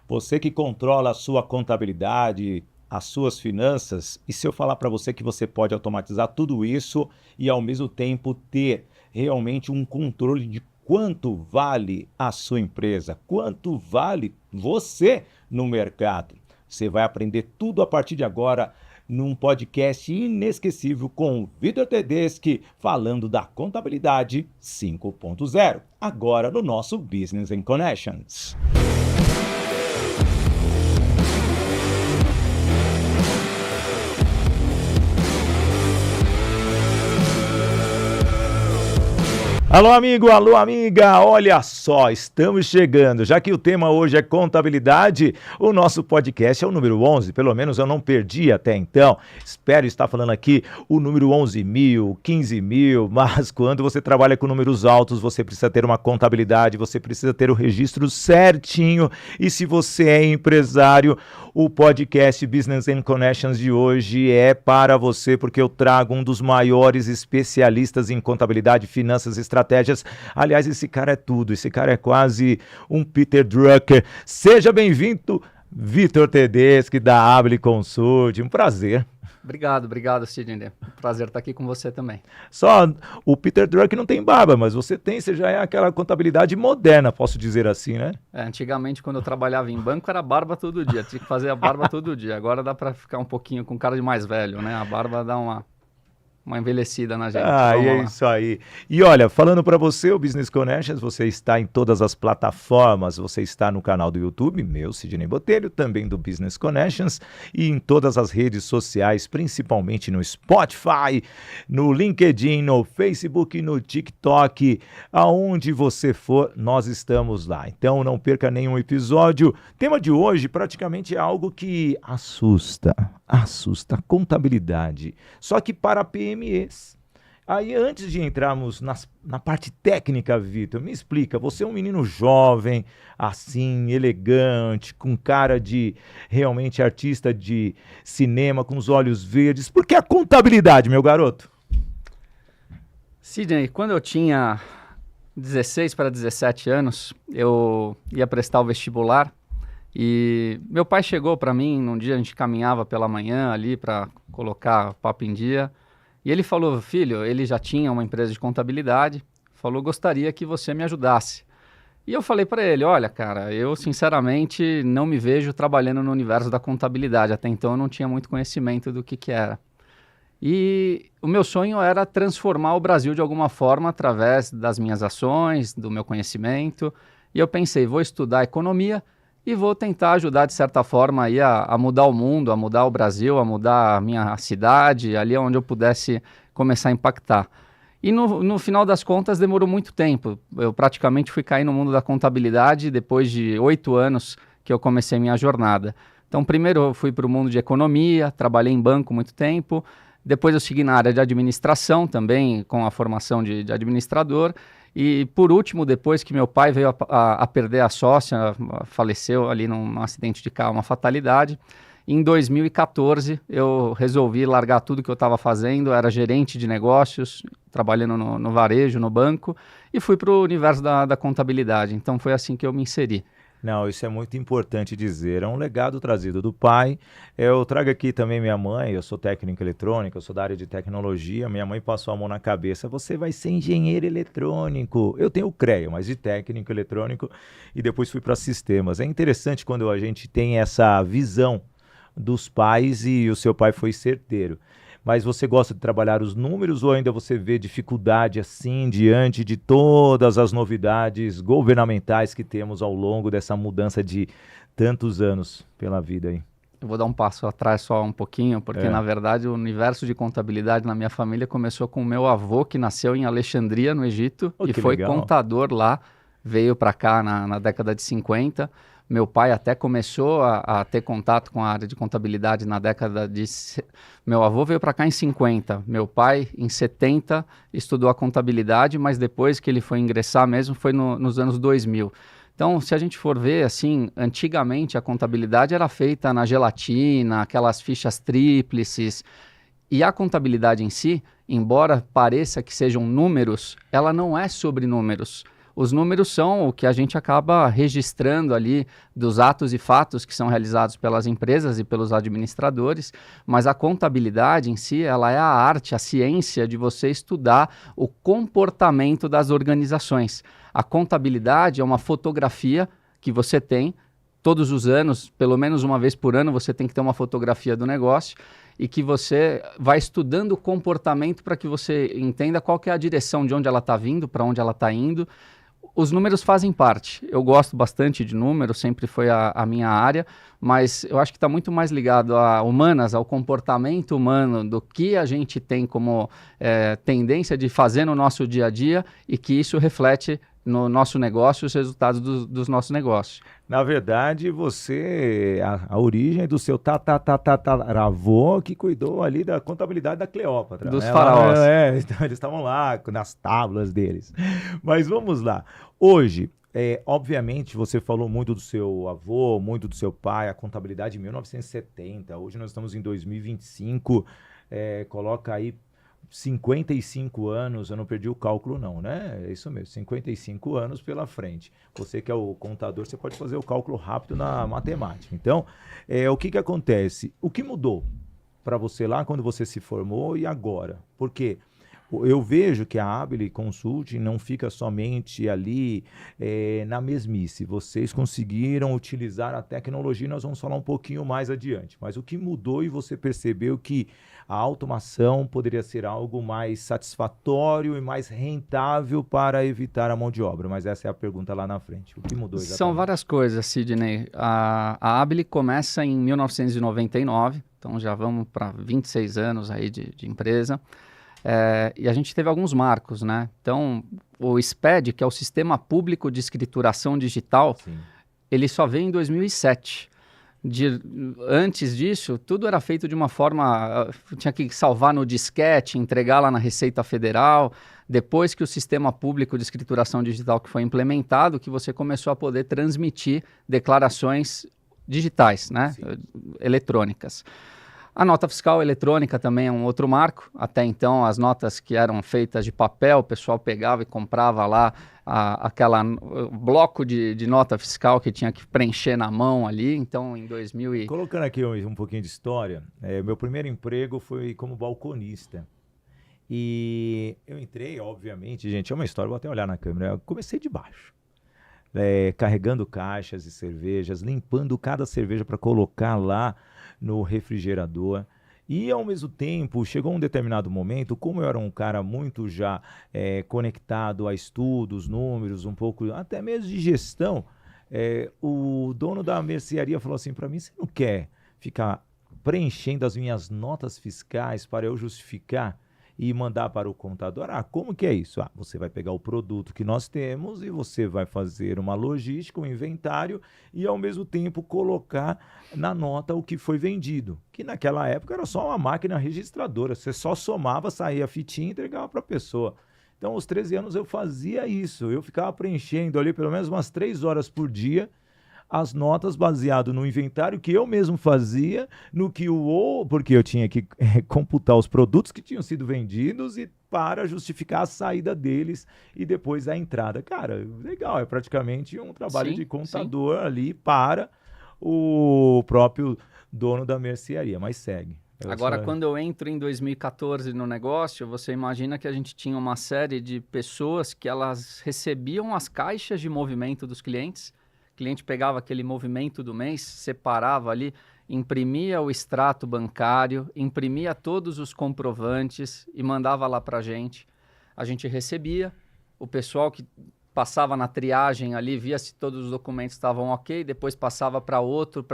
Você que controla a sua contabilidade, as suas finanças, e se eu falar para você que você pode automatizar tudo isso e ao mesmo tempo ter realmente um controle de quanto vale a sua empresa, quanto vale você no mercado. Você vai aprender tudo a partir de agora num podcast inesquecível com o Vitor Tedeschi falando da contabilidade 5.0, agora no nosso Business and Connections. Alô, amigo, alô, amiga, olha só, estamos chegando. Já que o tema hoje é contabilidade, o nosso podcast é o número 11, pelo menos eu não perdi até então. Espero estar falando aqui o número 11.000, 15.000, mas quando você trabalha com números altos, você precisa ter uma contabilidade, você precisa ter o registro certinho. E se você é empresário, o podcast Business and Connections de hoje é para você, porque eu trago um dos maiores especialistas em contabilidade, finanças, estratégias. Aliás, esse cara é tudo, esse cara é quase um Peter Drucker. Seja bem-vindo, Vitor Tedeschi, da Able Consult. Um prazer. Obrigado, Sidney. Prazer estar aqui com você também. Só o Peter Drucker não tem barba, mas você já é aquela contabilidade moderna, posso dizer assim, né? Antigamente, quando eu trabalhava em banco, era barba todo dia. Tinha que fazer a barba todo dia. Agora dá para ficar um pouquinho com cara de mais velho, né? A barba dá uma envelhecida na gente. É isso aí. E olha, falando para você, o Business Connections, você está em todas as plataformas, você está no canal do YouTube, meu, Sidney Botelho, também do Business Connections, e em todas as redes sociais, principalmente no Spotify, no LinkedIn, no Facebook, no TikTok, aonde você for, nós estamos lá. Então não perca nenhum episódio. O tema de hoje praticamente é algo que assusta a contabilidade, só que para PMEs. Aí, antes de entrarmos na parte técnica, Vitor, me explica, você é um menino jovem, assim, elegante, com cara de realmente artista de cinema, com os olhos verdes, por que a contabilidade, meu garoto? Sidney, quando eu tinha 16 para 17 anos, eu ia prestar o vestibular. E meu pai chegou para mim, num dia a gente caminhava pela manhã ali para colocar o papo em dia, e ele falou, filho, ele já tinha uma empresa de contabilidade, falou, gostaria que você me ajudasse. E eu falei para ele, olha, cara, eu sinceramente não me vejo trabalhando no universo da contabilidade, até então eu não tinha muito conhecimento do que era. E o meu sonho era transformar o Brasil de alguma forma através das minhas ações, do meu conhecimento, e eu pensei, vou estudar economia, e vou tentar ajudar, de certa forma, aí a mudar o mundo, a mudar o Brasil, a mudar a minha cidade, ali onde eu pudesse começar a impactar. E no final das contas demorou muito tempo. Eu praticamente fui cair no mundo da contabilidade depois de 8 anos que eu comecei minha jornada. Então, primeiro eu fui para o mundo de economia, trabalhei em banco muito tempo, depois eu segui na área de administração também, com a formação de administrador. E, por último, depois que meu pai veio a perder a sócia, faleceu ali num acidente de carro, uma fatalidade, em 2014 eu resolvi largar tudo que eu estava fazendo, era gerente de negócios, trabalhando no varejo, no banco, e fui para o universo da contabilidade. Então, foi assim que eu me inseri. Não, isso é muito importante dizer. É um legado trazido do pai. Eu trago aqui também minha mãe, eu sou técnico eletrônico, eu sou da área de tecnologia. Minha mãe passou a mão na cabeça, você vai ser engenheiro eletrônico. Eu tenho o CREA, mas de técnico eletrônico, e depois fui para sistemas. É interessante quando a gente tem essa visão dos pais e o seu pai foi certeiro. Mas você gosta de trabalhar os números ou ainda você vê dificuldade assim diante de todas as novidades governamentais que temos ao longo dessa mudança de tantos anos pela vida aí? Eu vou dar um passo atrás só um pouquinho, porque na verdade o universo de contabilidade na minha família começou com o meu avô, que nasceu em Alexandria, no Egito, e foi legal. Contador lá, veio para cá na década de 50. Meu pai até começou a ter contato com a área de contabilidade na década de... Meu avô veio para cá em 50, meu pai em 70 estudou a contabilidade, mas depois que ele foi ingressar mesmo foi nos anos 2000. Então, se a gente for ver, assim, antigamente a contabilidade era feita na gelatina, aquelas fichas tríplices, e a contabilidade em si, embora pareça que sejam números, ela não é sobre números. Os números são o que a gente acaba registrando ali dos atos e fatos que são realizados pelas empresas e pelos administradores, mas a contabilidade em si, ela é a arte, a ciência de você estudar o comportamento das organizações. A contabilidade é uma fotografia que você tem todos os anos, pelo menos uma vez por ano, você tem que ter uma fotografia do negócio e que você vai estudando o comportamento para que você entenda qual que é a direção de onde ela está vindo, para onde ela está indo. Os números fazem parte. Eu gosto bastante de números, sempre foi a minha área, mas eu acho que está muito mais ligado a humanas, ao comportamento humano, do que a gente tem como tendência de fazer no nosso dia a dia e que isso reflete no nosso negócio, os resultados dos nossos negócios. Na verdade, a origem do seu tataravô que cuidou ali da contabilidade da Cleópatra. Dos né? faraós. Então eles estavam lá nas tábuas deles. Mas vamos lá. Hoje, obviamente, você falou muito do seu avô, muito do seu pai, a contabilidade em 1970. Hoje nós estamos em 2025. Coloca aí 55 anos, eu não perdi o cálculo não, né? É isso mesmo, 55 anos pela frente. Você que é o contador, você pode fazer o cálculo rápido na matemática. Então, o que acontece? O que mudou para você lá quando você se formou e agora? Porque eu vejo que a Abile Consulting não fica somente ali na mesmice. Vocês conseguiram utilizar a tecnologia, nós vamos falar um pouquinho mais adiante. Mas o que mudou e você percebeu que a automação poderia ser algo mais satisfatório e mais rentável para evitar a mão de obra? Mas essa é a pergunta lá na frente. O que mudou exatamente? São várias coisas, Sidney. A Abile começa em 1999, então já vamos para 26 anos aí de empresa. E a gente teve alguns marcos, né? Então, o SPED, que é o Sistema Público de Escrituração Digital, Sim. ele só veio em 2007. Antes disso, tudo era feito de uma forma... Tinha que salvar no disquete, entregar lá na Receita Federal. Depois que o Sistema Público de Escrituração Digital que foi implementado, que você começou a poder transmitir declarações digitais, né? Sim. Eletrônicas. A nota fiscal eletrônica também é um outro marco. Até então, as notas que eram feitas de papel, o pessoal pegava e comprava lá bloco de nota fiscal que tinha que preencher na mão ali. Então, em 2000 Colocando aqui um pouquinho de história, meu primeiro emprego foi como balconista. E eu entrei, obviamente, gente, é uma história, vou até olhar na câmera, eu comecei de baixo. Carregando caixas de cervejas, limpando cada cerveja para colocar lá no refrigerador. E, ao mesmo tempo, chegou um determinado momento, como eu era um cara muito já conectado a estudos, números, um pouco até mesmo de gestão, o dono da mercearia falou assim para mim: você não quer ficar preenchendo as minhas notas fiscais para eu justificar e mandar para o contador? Como que é isso? Você vai pegar o produto que nós temos e você vai fazer uma logística, um inventário e, ao mesmo tempo, colocar na nota o que foi vendido. Que naquela época era só uma máquina registradora. Você só somava, saía a fitinha e entregava para a pessoa. Então, aos 13 anos, eu fazia isso. Eu ficava preenchendo ali pelo menos umas 3 horas por dia as notas baseado no inventário que eu mesmo fazia, porque eu tinha que computar os produtos que tinham sido vendidos e para justificar a saída deles e depois a entrada. Cara, legal, é praticamente um trabalho de contador ali para o próprio dono da mercearia, mas segue. Agora, quando eu entro em 2014 no negócio, você imagina que a gente tinha uma série de pessoas que elas recebiam as caixas de movimento dos clientes. O cliente pegava aquele movimento do mês, separava ali, imprimia o extrato bancário, imprimia todos os comprovantes e mandava lá para a gente. A gente recebia, o pessoal que passava na triagem ali, via se todos os documentos estavam ok, depois passava para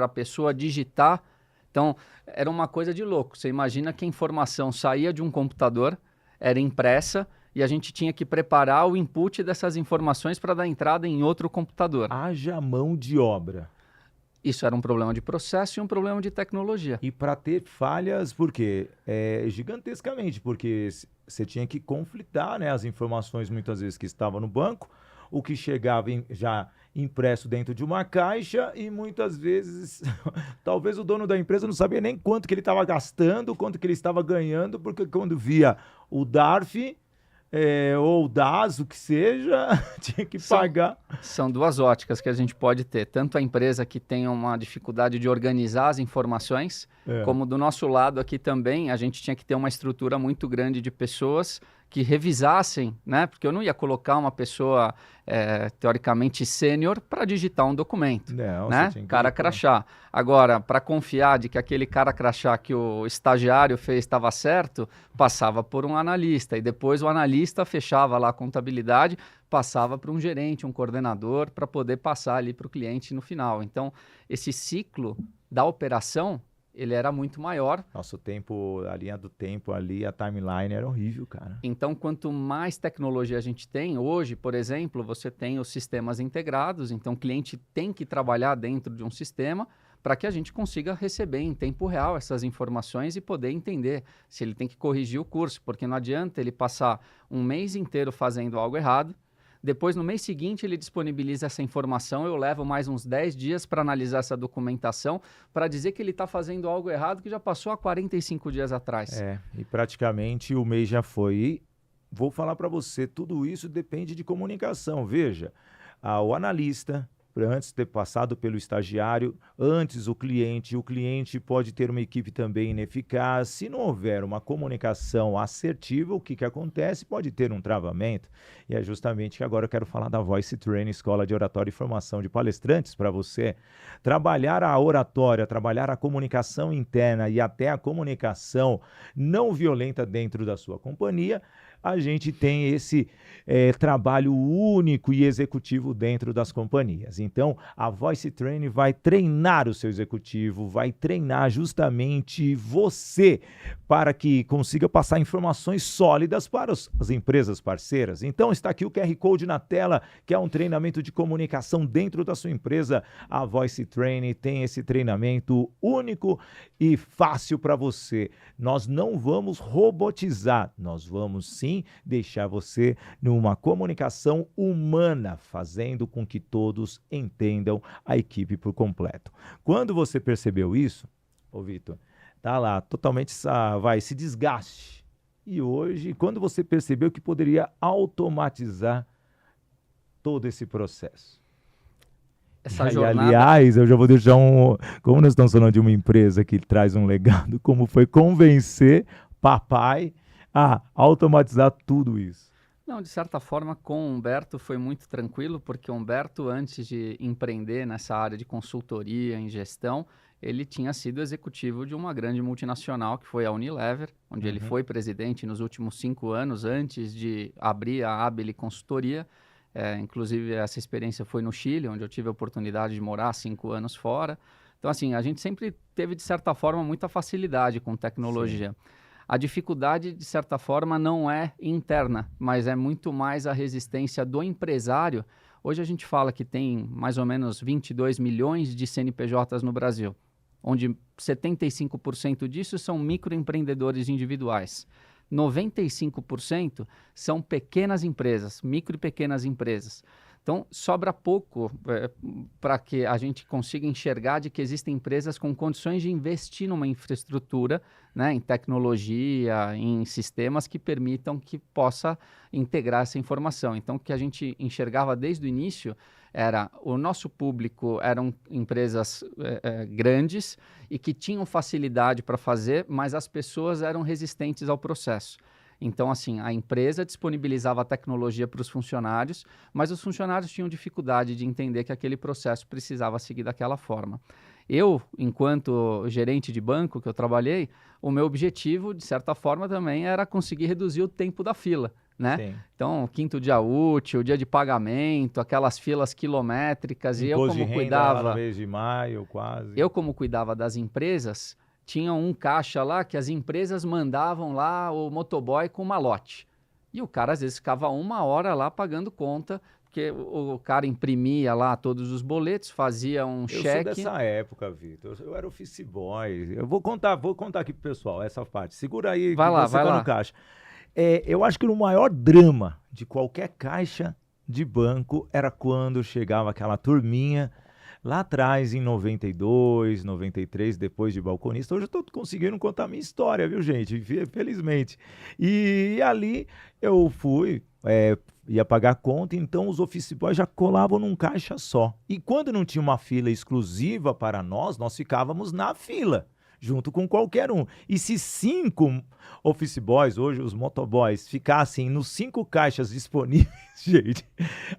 a pessoa digitar. Então, era uma coisa de louco. Você imagina que a informação saía de um computador, era impressa, e a gente tinha que preparar o input dessas informações para dar entrada em outro computador. Haja mão de obra. Isso era um problema de processo e um problema de tecnologia. E para ter falhas, por quê? Gigantescamente, porque você tinha que conflitar, né, as informações muitas vezes que estavam no banco, o que chegava já impresso dentro de uma caixa e muitas vezes talvez o dono da empresa não sabia nem quanto que ele estava gastando, quanto que ele estava ganhando, porque quando via o DARF, ou DAS, o que seja, tinha que pagar. São duas óticas que a gente pode ter. Tanto a empresa que tem uma dificuldade de organizar as informações, como do nosso lado aqui também, a gente tinha que ter uma estrutura muito grande de pessoas que revisassem, né? Porque eu não ia colocar uma pessoa teoricamente sênior para digitar um documento, Não, né? Cara crachá. Agora, para confiar de que aquele cara crachá que o estagiário fez estava certo, passava por um analista e depois o analista fechava lá a contabilidade, passava para um gerente, um coordenador, para poder passar ali para o cliente no final. Então, esse ciclo da operação ele era muito maior. Nosso tempo, a linha do tempo ali, a timeline era horrível, cara. Então, quanto mais tecnologia a gente tem, hoje, por exemplo, você tem os sistemas integrados, então o cliente tem que trabalhar dentro de um sistema para que a gente consiga receber em tempo real essas informações e poder entender se ele tem que corrigir o curso, porque não adianta ele passar um mês inteiro fazendo algo errado. Depois, no mês seguinte, ele disponibiliza essa informação, eu levo mais uns 10 dias para analisar essa documentação, para dizer que ele está fazendo algo errado que já passou há 45 dias atrás. E praticamente o mês já foi. E vou falar para você, tudo isso depende de comunicação. Veja, o analista, antes de ter passado pelo estagiário, antes o cliente pode ter uma equipe também ineficaz. Se não houver uma comunicação assertiva, o que acontece? Pode ter um travamento. E é justamente que agora eu quero falar da Voice Training, Escola de Oratória e Formação de Palestrantes, para você trabalhar a oratória, trabalhar a comunicação interna e até a comunicação não violenta dentro da sua companhia. A gente tem esse trabalho único e executivo dentro das companhias. Então, a Voice Training vai treinar o seu executivo, vai treinar justamente você para que consiga passar informações sólidas para as empresas parceiras. Então, está aqui o QR Code na tela, que é um treinamento de comunicação dentro da sua empresa. A Voice Training tem esse treinamento único e fácil para você. Nós não vamos robotizar, nós vamos sim deixar você numa comunicação humana, fazendo com que todos entendam a equipe por completo. Quando você percebeu isso, Vitor, tá lá totalmente esse desgaste. E hoje, quando você percebeu que poderia automatizar todo esse processo? Aliás, eu já vou deixar como nós estamos falando de uma empresa que traz um legado, como foi convencer papai a automatizar tudo isso? Não, de certa forma, com o Humberto foi muito tranquilo, porque o Humberto, antes de empreender nessa área de consultoria em gestão, ele tinha sido executivo de uma grande multinacional, que foi a Unilever, onde ele foi presidente nos últimos 5 anos, antes de abrir a Abele Consultoria. Inclusive, essa experiência foi no Chile, onde eu tive a oportunidade de morar 5 anos fora. Então, assim, a gente sempre teve, de certa forma, muita facilidade com tecnologia. Sim. A dificuldade, de certa forma, não é interna, mas é muito mais a resistência do empresário. Hoje a gente fala que tem mais ou menos 22 milhões de CNPJs no Brasil, onde 75% disso são microempreendedores individuais. 95% são pequenas empresas, micro e pequenas empresas. Então, sobra pouco para que a gente consiga enxergar de que existem empresas com condições de investir numa infraestrutura, né, em tecnologia, em sistemas que permitam que possa integrar essa informação. Então, o que a gente enxergava desde o início era o nosso público eram empresas grandes e que tinham facilidade para fazer, mas as pessoas eram resistentes ao processo. Então, assim, a empresa disponibilizava a tecnologia para os funcionários, mas os funcionários tinham dificuldade de entender que aquele processo precisava seguir daquela forma. Eu, enquanto gerente de banco que eu trabalhei, o meu objetivo, de certa forma, também era conseguir reduzir o tempo da fila, né? Sim. Então, quinto dia útil, dia de pagamento, aquelas filas quilométricas, e eu como cuidava... no mês de maio, quase. Eu, como cuidava das empresas, tinha um caixa lá que as empresas mandavam lá o motoboy com malote. E o cara, às vezes, ficava 1 hora lá pagando conta, porque o cara imprimia lá todos os boletos, fazia um cheque. Eu sou dessa época, Vitor. Eu era office boy. Eu vou contar aqui pro pessoal essa parte. Segura aí, vai lá, você tá no caixa. Eu acho que o maior drama de qualquer caixa de banco era quando chegava aquela turminha Lá atrás, em 92, 93, depois de balconista, hoje eu estou conseguindo contar minha história, viu, gente? Felizmente. E ali eu fui, ia pagar a conta, então os office boys já colavam num caixa só. E quando não tinha uma fila exclusiva para nós ficávamos na fila, junto com qualquer um. E se 5 office boys, hoje os motoboys, ficassem nos 5 caixas disponíveis, gente,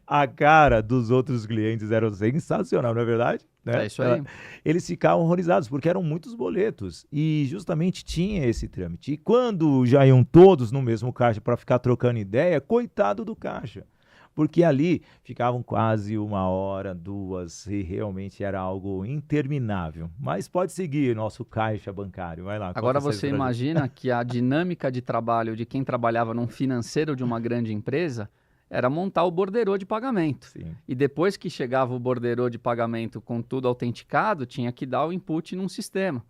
a cara dos outros clientes era sensacional, não é verdade? Né? É isso aí. Eles ficavam horrorizados, porque eram muitos boletos, e justamente tinha esse trâmite. E quando já iam todos no mesmo caixa para ficar trocando ideia, coitado do caixa. Porque ali ficavam quase 1 hora, 2, e realmente era algo interminável. Mas pode seguir nosso caixa bancário, vai lá. Agora você imagina que a dinâmica de trabalho de quem trabalhava num financeiro de uma grande empresa era montar o borderô de pagamento. Sim. E depois que chegava o borderô de pagamento com tudo autenticado, tinha que dar o input num sistema.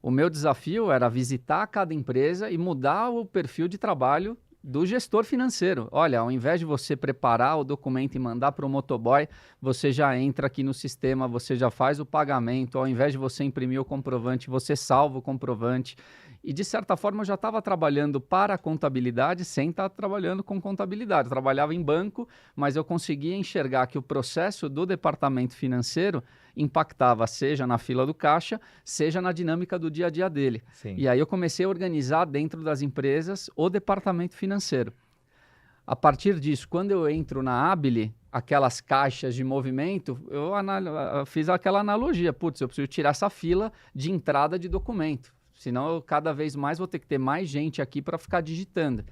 O meu desafio era visitar cada empresa e mudar o perfil de trabalho do gestor financeiro. Olha, ao invés de você preparar o documento e mandar para o motoboy, você já entra aqui no sistema, você já faz o pagamento. Ao invés de você imprimir o comprovante, você salva o comprovante. E, de certa forma, eu já estava trabalhando para a contabilidade sem estar trabalhando com contabilidade. Eu trabalhava em banco, mas eu conseguia enxergar que o processo do departamento financeiro impactava, seja na fila do caixa, seja na dinâmica do dia a dia dele. Sim. E aí eu comecei a organizar dentro das empresas o departamento financeiro. A partir disso, quando eu entro na Abile, aquelas caixas de movimento, eu fiz aquela analogia. Putz, eu preciso tirar essa fila de entrada de documento. Senão, eu cada vez mais vou ter que ter mais gente aqui para ficar digitando.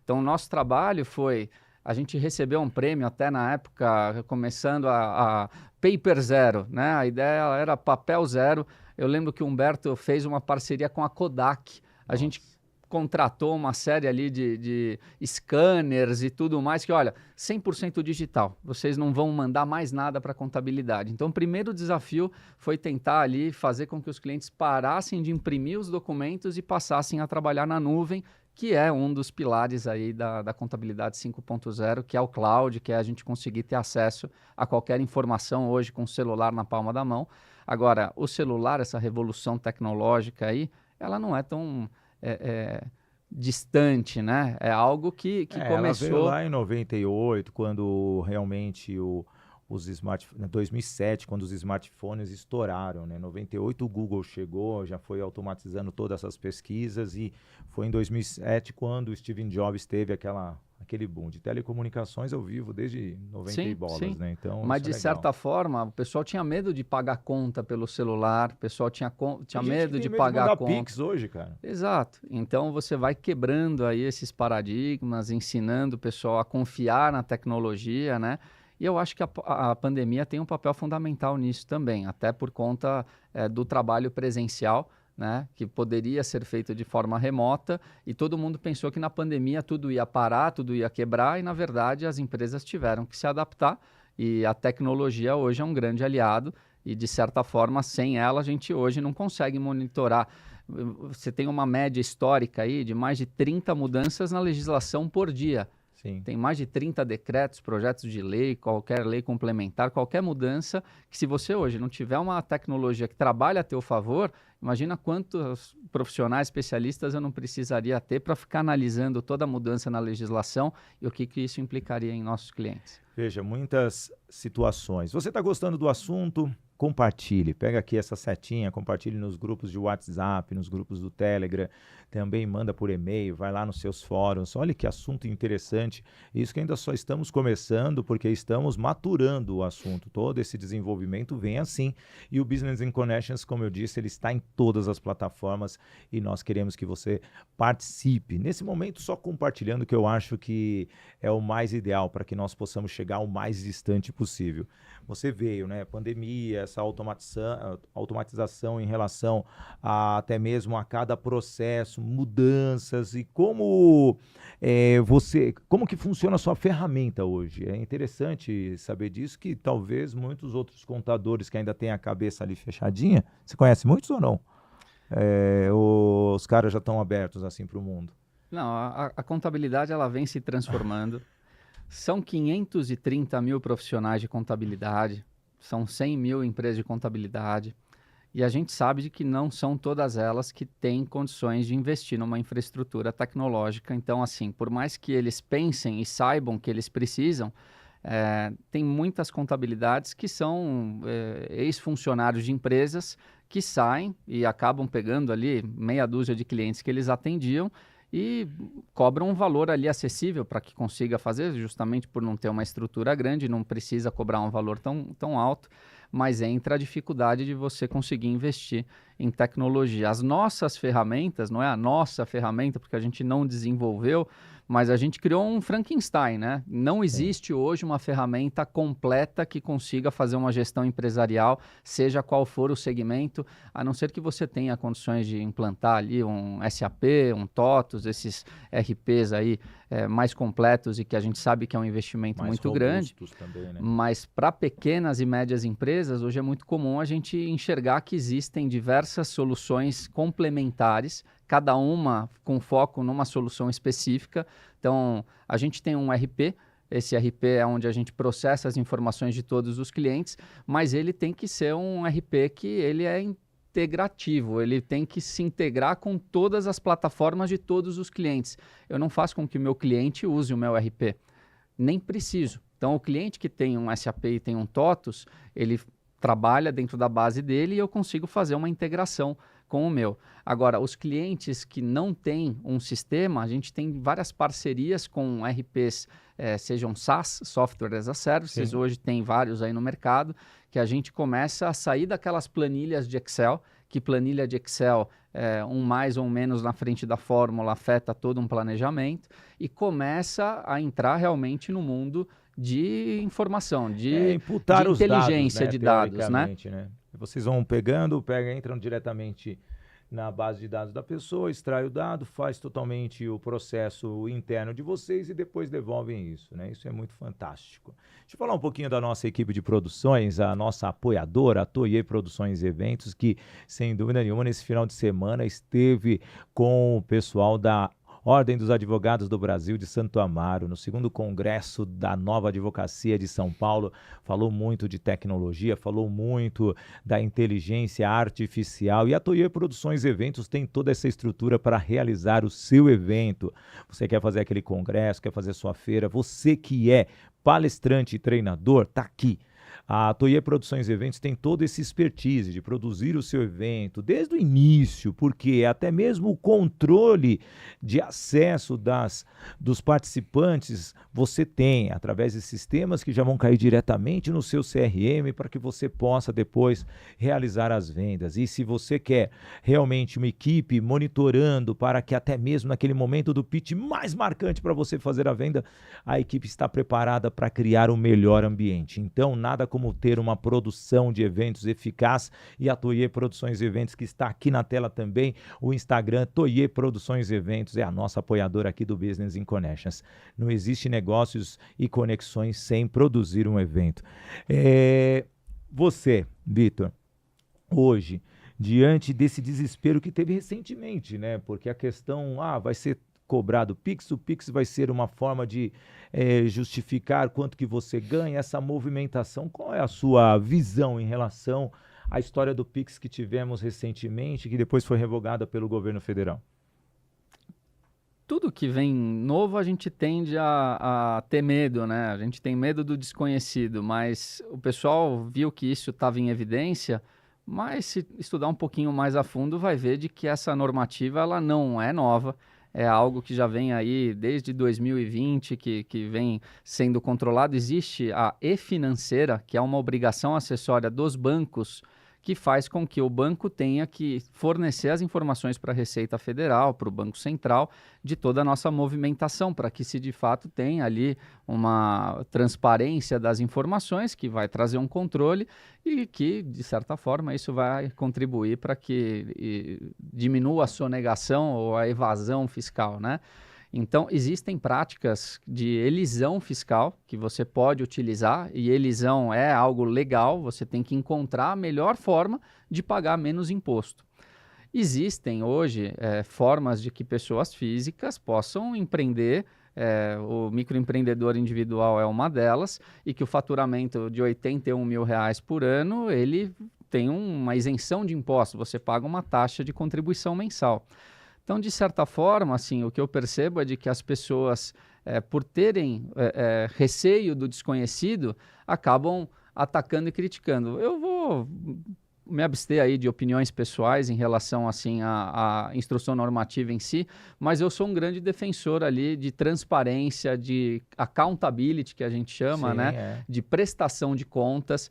Então, o nosso trabalho foi... A gente recebeu um prêmio até na época, começando a Paper Zero, né? A ideia era papel zero. Eu lembro que o Humberto fez uma parceria com a Kodak. A gente contratou uma série ali de scanners e tudo mais, que olha, 100% digital, vocês não vão mandar mais nada para a contabilidade. Então, o primeiro desafio foi tentar ali fazer com que os clientes parassem de imprimir os documentos e passassem a trabalhar na nuvem, que é um dos pilares aí da contabilidade 5.0, que é o cloud, que é a gente conseguir ter acesso a qualquer informação hoje com o celular na palma da mão. Agora, o celular, essa revolução tecnológica aí, ela não é tão... distante, né? É algo que começou... Ela veio lá em 98, quando realmente os smartphones... 2007, quando os smartphones estouraram, né? Em 98 o Google chegou, já foi automatizando todas essas pesquisas, e foi em 2007 quando o Steve Jobs teve aquele boom de telecomunicações ao vivo desde 90 e bolas, sim. né? Então, mas de certa forma, o pessoal tinha medo de pagar conta pelo celular, o pessoal tinha medo de pagar de conta. Pix hoje, cara. Exato. Então você vai quebrando aí esses paradigmas, ensinando o pessoal a confiar na tecnologia, né? E eu acho que a pandemia tem um papel fundamental nisso também, até por conta do trabalho presencial, né, que poderia ser feito de forma remota, e todo mundo pensou que na pandemia tudo ia parar, tudo ia quebrar, e na verdade as empresas tiveram que se adaptar, e a tecnologia hoje é um grande aliado, e de certa forma sem ela a gente hoje não consegue monitorar. Você tem uma média histórica aí de mais de 30 mudanças na legislação por dia. Sim. Tem mais de 30 decretos, projetos de lei, qualquer lei complementar, qualquer mudança, que se você hoje não tiver uma tecnologia que trabalhe a teu favor, imagina quantos profissionais especialistas eu não precisaria ter para ficar analisando toda a mudança na legislação e o que isso implicaria em nossos clientes. Veja, muitas situações. Você está gostando do assunto? Compartilhe. Pega aqui essa setinha, compartilhe nos grupos de WhatsApp, nos grupos do Telegram, também manda por e-mail, vai lá nos seus fóruns. Olha que assunto interessante. Isso que ainda só estamos começando, porque estamos maturando o assunto. Todo esse desenvolvimento vem assim. E o Business in Connections, como eu disse, ele está em todas as plataformas e nós queremos que você participe. Nesse momento, só compartilhando, que eu acho que é o mais ideal para que nós possamos chegar o mais distante possível. Você veio, né? Pandemia, essa automatização em relação até mesmo a cada processo, mudanças, e como como que funciona a sua ferramenta hoje. É interessante saber disso, que talvez muitos outros contadores que ainda têm a cabeça ali fechadinha, você conhece muitos ou não? Os caras já estão abertos assim para o mundo. Não, a contabilidade ela vem se transformando. São 530 mil profissionais de contabilidade. são 100 mil empresas de contabilidade, e a gente sabe de que não são todas elas que têm condições de investir numa infraestrutura tecnológica. Então, assim, por mais que eles pensem e saibam que eles precisam, tem muitas contabilidades que são ex-funcionários de empresas que saem e acabam pegando ali meia dúzia de clientes que eles atendiam e cobram um valor ali acessível para que consiga fazer, justamente por não ter uma estrutura grande, não precisa cobrar um valor tão alto, mas entra a dificuldade de você conseguir investir em tecnologia. As nossas ferramentas, não é a nossa ferramenta, porque a gente não desenvolveu, mas a gente criou um Frankenstein, né? Não existe hoje uma ferramenta completa que consiga fazer uma gestão empresarial, seja qual for o segmento, a não ser que você tenha condições de implantar ali um SAP, um TOTUS, esses RPs aí mais completos e que a gente sabe que é um investimento Mais muito grande. também, né? Mas para pequenas e médias empresas, hoje é muito comum a gente enxergar que existem diversas soluções complementares, cada uma com foco numa solução específica. Então, a gente tem um RP, esse RP é onde a gente processa as informações de todos os clientes, mas ele tem que ser um RP que ele é integrativo, ele tem que se integrar com todas as plataformas de todos os clientes. Eu não faço com que o meu cliente use o meu RP, nem preciso. Então, o cliente que tem um SAP e tem um TOTUS, ele trabalha dentro da base dele e eu consigo fazer uma integração com o meu. Agora, os clientes que não têm um sistema, a gente tem várias parcerias com RPs, sejam SaaS, Software as a Service, Sim. hoje tem vários aí no mercado, que a gente começa a sair daquelas planilhas de Excel, que planilha de Excel, um mais ou um menos na frente da fórmula, afeta todo um planejamento, e começa a entrar realmente no mundo de informação, de imputar os inteligência dados, de dados, né? teoricamente, né? Vocês vão entram diretamente na base de dados da pessoa, extrai o dado, faz totalmente o processo interno de vocês e depois devolvem isso, né? Isso é muito fantástico. Deixa eu falar um pouquinho da nossa equipe de produções, a nossa apoiadora, a Toye Produções e Eventos, que, sem dúvida nenhuma, nesse final de semana esteve com o pessoal da Ordem dos Advogados do Brasil de Santo Amaro, no 2º Congresso da Nova Advocacia de São Paulo, falou muito de tecnologia, falou muito da inteligência artificial e a Toye Produções e Eventos tem toda essa estrutura para realizar o seu evento. Você quer fazer aquele congresso, quer fazer sua feira, você que é palestrante e treinador, tá aqui. A Toye Produções e Eventos tem todo esse expertise de produzir o seu evento desde o início, porque até mesmo o controle de acesso dos participantes você tem através de sistemas que já vão cair diretamente no seu CRM para que você possa depois realizar as vendas. E se você quer realmente uma equipe monitorando para que até mesmo naquele momento do pitch mais marcante para você fazer a venda, a equipe está preparada para criar o melhor ambiente. Então, nada como ter uma produção de eventos eficaz e a Toye Produções e Eventos, que está aqui na tela também, o Instagram Toye Produções e Eventos é a nossa apoiadora aqui do Business in Connections. Não existe negócios e conexões sem produzir um evento. Você, Vitor, hoje, diante desse desespero que teve recentemente, né? Porque a questão, vai ser cobrado Pix, o Pix vai ser uma forma de justificar quanto que você ganha, essa movimentação. Qual é a sua visão em relação à história do Pix que tivemos recentemente, que depois foi revogada pelo governo federal? Tudo que vem novo a gente tende a ter medo, né? A gente tem medo do desconhecido, mas o pessoal viu que isso estava em evidência, mas se estudar um pouquinho mais a fundo vai ver de que essa normativa ela não é nova. É algo que já vem aí desde 2020, que vem sendo controlado. Existe a e-financeira, que é uma obrigação acessória dos bancos, que faz com que o banco tenha que fornecer as informações para a Receita Federal, para o Banco Central, de toda a nossa movimentação, para que se de fato tenha ali uma transparência das informações, que vai trazer um controle e que, de certa forma, isso vai contribuir para que diminua a sonegação ou a evasão fiscal, né? Então, existem práticas de elisão fiscal que você pode utilizar, e elisão é algo legal, você tem que encontrar a melhor forma de pagar menos imposto. Existem hoje formas de que pessoas físicas possam empreender o microempreendedor individual é uma delas, e que o faturamento de R$ 81 mil por ano, ele tem uma isenção de impostos, você paga uma taxa de contribuição mensal. Então, de certa forma, assim, o que eu percebo é de que as pessoas, por terem receio do desconhecido, acabam atacando e criticando. Eu vou me abster aí de opiniões pessoais em relação assim à instrução normativa em si, mas eu sou um grande defensor ali de transparência, de accountability, que a gente chama, Sim, né? De prestação de contas.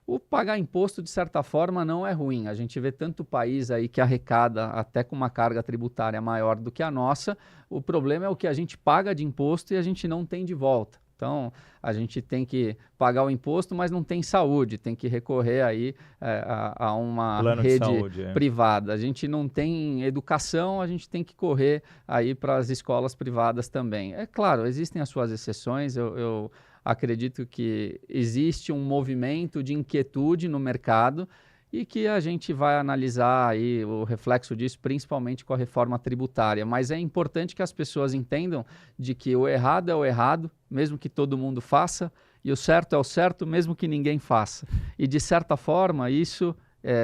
O pagar imposto, de certa forma, não é ruim. A gente vê tanto país aí que arrecada até com uma carga tributária maior do que a nossa. O problema é o que a gente paga de imposto e a gente não tem de volta. Então, a gente tem que pagar o imposto, mas não tem saúde, tem que recorrer aí a uma plano de rede saúde, privada. A gente não tem educação, a gente tem que correr aí para as escolas privadas também. É claro, existem as suas exceções, eu acredito que existe um movimento de inquietude no mercado e que a gente vai analisar aí o reflexo disso, principalmente com a reforma tributária. Mas é importante que as pessoas entendam de que o errado é o errado, mesmo que todo mundo faça, e o certo é o certo, mesmo que ninguém faça. E, de certa forma, isso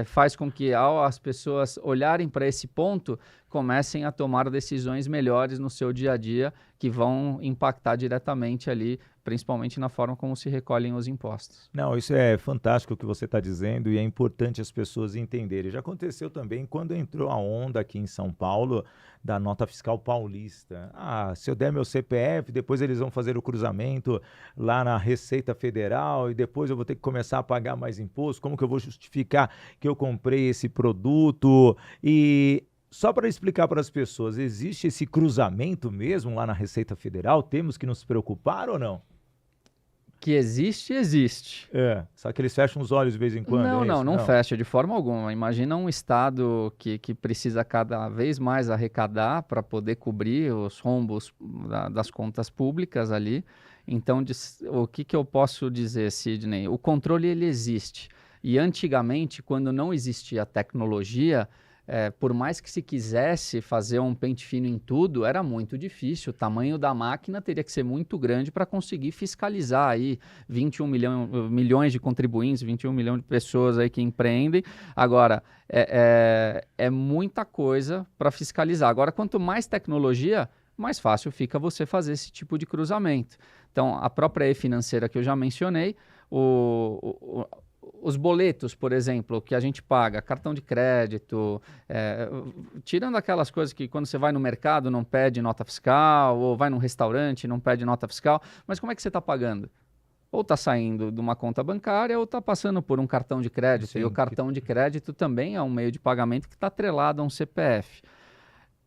faz com que, ao as pessoas olharem para esse ponto, comecem a tomar decisões melhores no seu dia a dia, que vão impactar diretamente ali, principalmente na forma como se recolhem os impostos. Não, isso é fantástico o que você está dizendo e é importante as pessoas entenderem. Já aconteceu também quando entrou a onda aqui em São Paulo da nota fiscal paulista. Se eu der meu CPF, depois eles vão fazer o cruzamento lá na Receita Federal e depois eu vou ter que começar a pagar mais imposto. Como que eu vou justificar que eu comprei esse produto? E só para explicar para as pessoas, existe esse cruzamento mesmo lá na Receita Federal? Temos que nos preocupar ou não? Que existe, existe. Só que eles fecham os olhos de vez em quando, Não fecha de forma alguma. Imagina um estado que precisa cada vez mais arrecadar para poder cobrir os rombos das contas públicas ali. Então, o que eu posso dizer, Sidney? O controle, ele existe. E antigamente, quando não existia tecnologia, por mais que se quisesse fazer um pente fino em tudo, era muito difícil. O tamanho da máquina teria que ser muito grande para conseguir fiscalizar aí 21 milhões de contribuintes, 21 milhões de pessoas aí que empreendem. Agora, é muita coisa para fiscalizar. Agora, quanto mais tecnologia, mais fácil fica você fazer esse tipo de cruzamento. Então, a própria e-financeira que eu já mencionei, os boletos, por exemplo, que a gente paga, cartão de crédito, tirando aquelas coisas que quando você vai no mercado não pede nota fiscal, ou vai num restaurante não pede nota fiscal, mas como é que você está pagando? Ou está saindo de uma conta bancária ou está passando por um cartão de crédito. Sim, e o cartão de crédito também é um meio de pagamento que está atrelado a um CPF.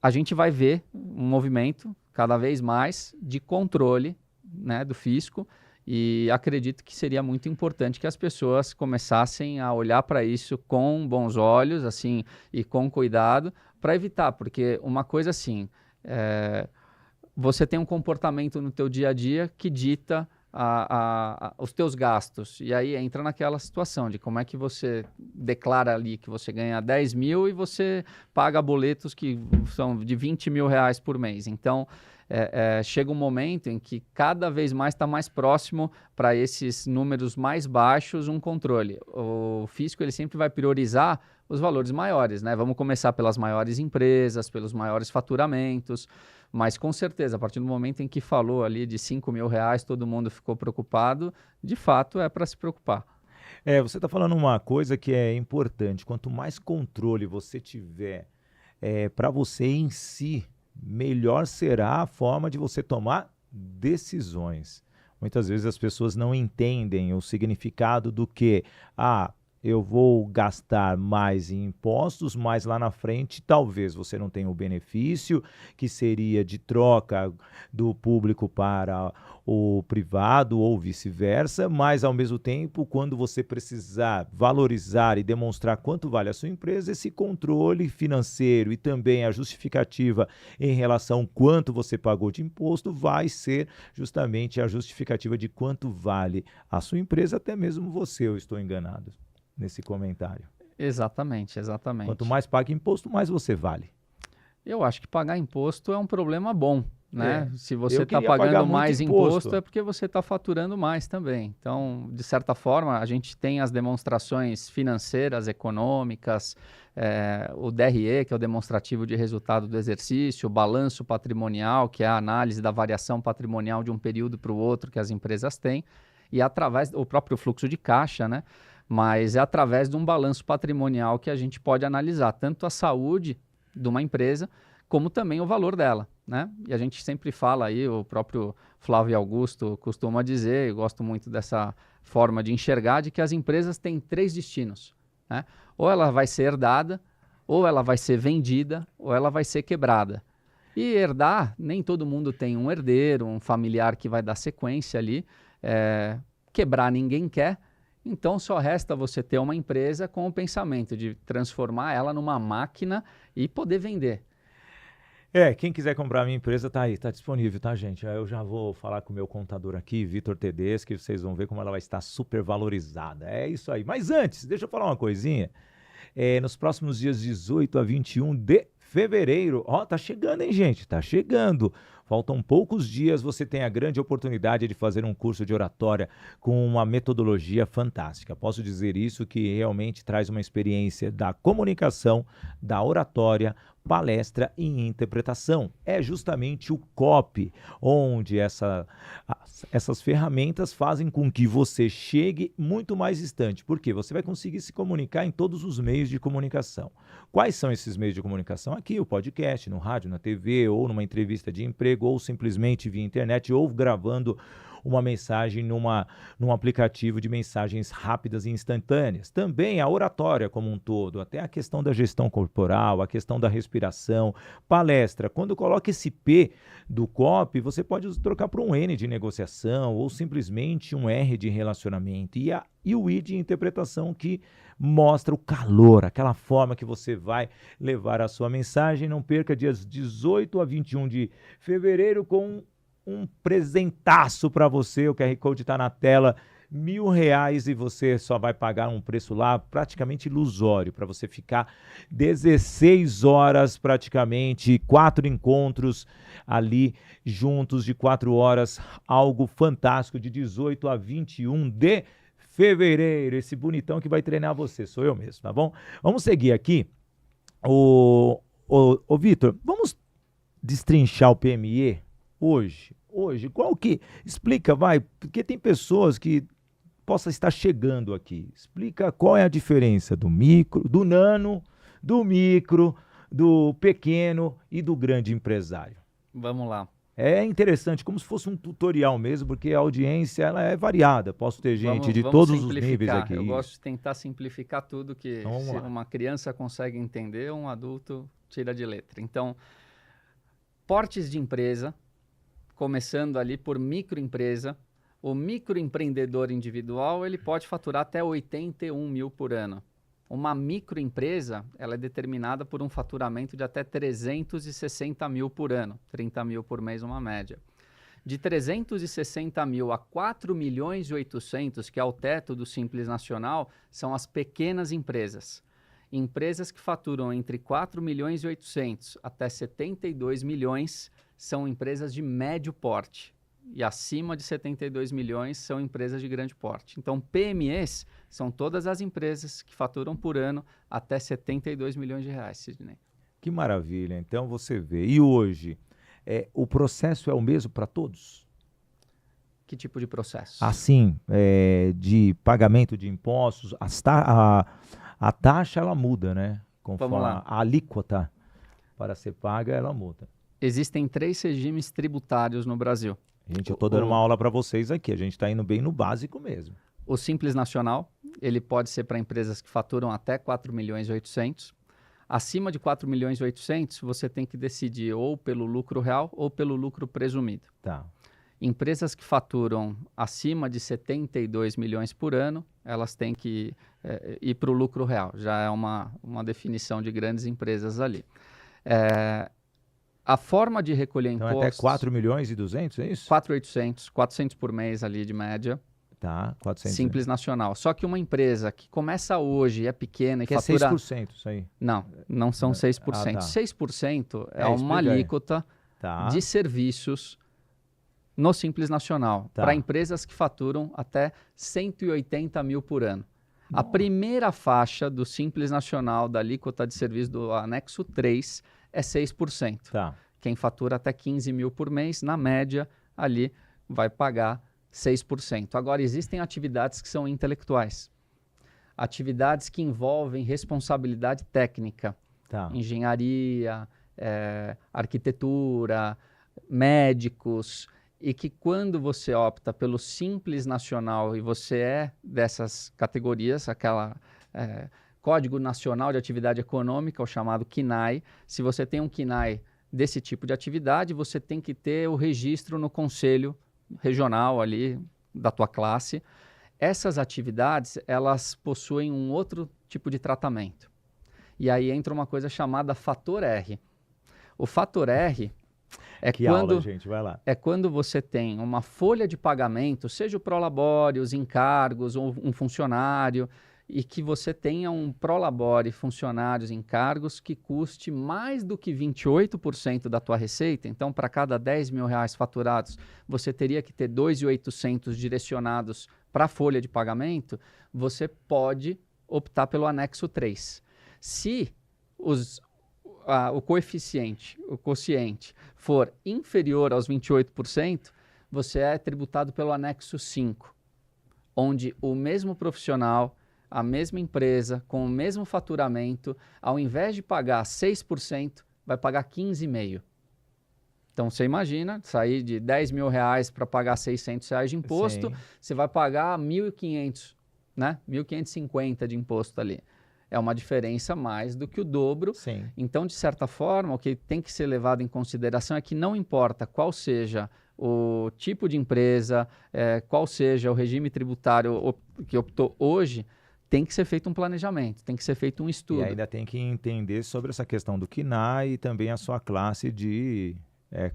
A gente vai ver um movimento cada vez mais de controle, né, do fisco. E acredito que seria muito importante que as pessoas começassem a olhar para isso com bons olhos, assim, e com cuidado, para evitar, porque uma coisa assim, você tem um comportamento no teu dia a dia que dita os teus gastos, e aí entra naquela situação de como é que você declara ali que você ganha 10 mil e você paga boletos que são de 20 mil reais por mês. Então, chega um momento em que cada vez mais está mais próximo para esses números mais baixos um controle. O fisco ele sempre vai priorizar os valores maiores, né? Vamos começar pelas maiores empresas, pelos maiores faturamentos, mas com certeza, a partir do momento em que falou ali de 5 mil reais, todo mundo ficou preocupado, de fato é para se preocupar. Você está falando uma coisa que é importante, quanto mais controle você tiver para você em si, melhor será a forma de você tomar decisões. Muitas vezes as pessoas não entendem o significado do que, eu vou gastar mais em impostos, mas lá na frente talvez você não tenha o benefício, que seria de troca do público para o privado ou vice-versa, mas ao mesmo tempo, quando você precisar valorizar e demonstrar quanto vale a sua empresa, esse controle financeiro e também a justificativa em relação ao quanto você pagou de imposto vai ser justamente a justificativa de quanto vale a sua empresa, até mesmo você, eu estou enganado nesse comentário. Exatamente, exatamente. Quanto mais paga imposto, mais você vale. Eu acho que pagar imposto é um problema bom, né? Se você Eu está queria pagar pagando muito mais imposto. imposto, é porque você está faturando mais também. Então, de certa forma, a gente tem as demonstrações financeiras, econômicas, o DRE, que é o demonstrativo de resultado do exercício, o balanço patrimonial, que é a análise da variação patrimonial de um período para o outro que as empresas têm, e através do próprio fluxo de caixa, né? Mas é através de um balanço patrimonial que a gente pode analisar tanto a saúde de uma empresa, como também o valor dela, né? E a gente sempre fala aí, o próprio Flávio Augusto costuma dizer, eu gosto muito dessa forma de enxergar, de que as empresas têm 3 destinos, né? Ou ela vai ser herdada, ou ela vai ser vendida, ou ela vai ser quebrada. E herdar, nem todo mundo tem um herdeiro, um familiar que vai dar sequência ali. Quebrar ninguém quer, então só resta você ter uma empresa com o pensamento de transformar ela numa máquina e poder vender. Quem quiser comprar a minha empresa tá aí, tá disponível, tá, gente? Aí eu já vou falar com o meu contador aqui, Vitor Tedeschi, vocês vão ver como ela vai estar super valorizada. É isso aí. Mas antes, deixa eu falar uma coisinha. Nos próximos dias 18 a 21 de fevereiro, tá chegando, hein, gente? Tá chegando. Faltam poucos dias, você tem a grande oportunidade de fazer um curso de oratória com uma metodologia fantástica. Posso dizer isso, que realmente traz uma experiência da comunicação, da oratória, palestra e interpretação. É justamente o COP, onde essas ferramentas fazem com que você chegue muito mais distante. Por quê? Você vai conseguir se comunicar em todos os meios de comunicação. Quais são esses meios de comunicação? Aqui, o podcast, no rádio, na TV, ou numa entrevista de emprego, ou simplesmente via internet, ou gravando uma mensagem num aplicativo de mensagens rápidas e instantâneas. Também a oratória como um todo, até a questão da gestão corporal, a questão da respiração, palestra. Quando coloca esse P do COP, você pode trocar por um N de negociação ou simplesmente um R de relacionamento. E o I de interpretação, que mostra o calor, aquela forma que você vai levar a sua mensagem. Não perca dias 18 a 21 de fevereiro com um presentaço para você. O QR Code está na tela, R$1.000, e você só vai pagar um preço lá praticamente ilusório para você ficar 16 horas praticamente, 4 encontros ali juntos de 4 horas, algo fantástico, de 18 a 21 de fevereiro. Esse bonitão que vai treinar você, sou eu mesmo, tá bom? Vamos seguir aqui. Ô Vitor, vamos destrinchar o PME hoje, qual que... Explica, vai, porque tem pessoas que possam estar chegando aqui. Explica qual é a diferença do micro, do nano, do micro, do pequeno e do grande empresário. Vamos lá. É interessante, como se fosse um tutorial mesmo, porque a audiência ela é variada. Posso ter gente de todos os níveis aqui. Eu gosto de tentar simplificar tudo, que então, se uma criança consegue entender, um adulto tira de letra. Então, portes de empresa, começando ali por microempresa. O microempreendedor individual, ele pode faturar até 81 mil por ano. Uma microempresa, ela é determinada por um faturamento de até 360 mil por ano, 30 mil por mês, uma média. De 360 mil a 4 milhões e 800, que é o teto do Simples Nacional, são as pequenas empresas. Empresas que faturam entre 4 milhões e 800 até 72 milhões são empresas de médio porte. E acima de 72 milhões são empresas de grande porte. Então, PMEs são todas as empresas que faturam por ano até 72 milhões de reais, Sidney. Que maravilha. Então, você vê. E hoje, o processo é o mesmo para todos? Que tipo de processo? Assim, de pagamento de impostos, a taxa ela muda, né? Conforme Vamos lá. A alíquota para ser paga, ela muda. Existem 3 regimes tributários no Brasil. Gente, eu estou dando uma aula para vocês aqui. A gente está indo bem no básico mesmo. O Simples Nacional, ele pode ser para empresas que faturam até 4 milhões e 800. Acima de 4 milhões e 800, você tem que decidir ou pelo lucro real ou pelo lucro presumido. Tá. Empresas que faturam acima de 72 milhões por ano, elas têm que ir para o lucro real. Já é uma definição de grandes empresas ali. A forma de recolher então impostos... Então, até 4 milhões e 200, é isso? 4.800, 400 por mês ali de média. Tá, 400. Simples Nacional. Só que uma empresa que começa hoje, é pequena e que fatura... é 6% isso aí? Não são 6%. Ah, tá. 6% é uma alíquota Tá. de serviços no Simples Nacional, Tá. para empresas que faturam até 180 mil por ano. A primeira faixa do Simples Nacional da alíquota de serviço do anexo 3 é 6%. Tá. Quem fatura até 15 mil por mês, na média, ali vai pagar 6%. Agora, existem atividades que são intelectuais. Atividades que envolvem responsabilidade técnica, Tá. engenharia, arquitetura, médicos, e que quando você opta pelo Simples Nacional e você é dessas categorias, aquela Código Nacional de Atividade Econômica, o chamado CNAE, se você tem um CNAE desse tipo de atividade, você tem que ter o registro no conselho regional ali da tua classe. Essas atividades, elas possuem um outro tipo de tratamento. E aí entra uma coisa chamada fator R. O fator R é Que aula, gente, vai lá. é quando você tem uma folha de pagamento, seja o prolabore, os encargos, ou um funcionário, e que você tenha um prolabore, funcionários, encargos, que custe mais do que 28% da tua receita. Então, para cada 10 mil reais faturados, você teria que ter 2.800 direcionados para a folha de pagamento, você pode optar pelo anexo 3. Se o quociente for inferior aos 28%, você é tributado pelo anexo 5, onde o mesmo profissional, a mesma empresa, com o mesmo faturamento, ao invés de pagar 6%, vai pagar 15,5%. Então, você imagina, sair de 10 mil reais para pagar 600 reais de imposto, Sim. você vai pagar 1.500, né? 1.550 de imposto ali. É uma diferença mais do que o dobro. Sim. Então, de certa forma, o que tem que ser levado em consideração é que não importa qual seja o tipo de empresa, qual seja o regime tributário que optou hoje, tem que ser feito um planejamento, tem que ser feito um estudo. E ainda tem que entender sobre essa questão do KINAI e também a sua classe de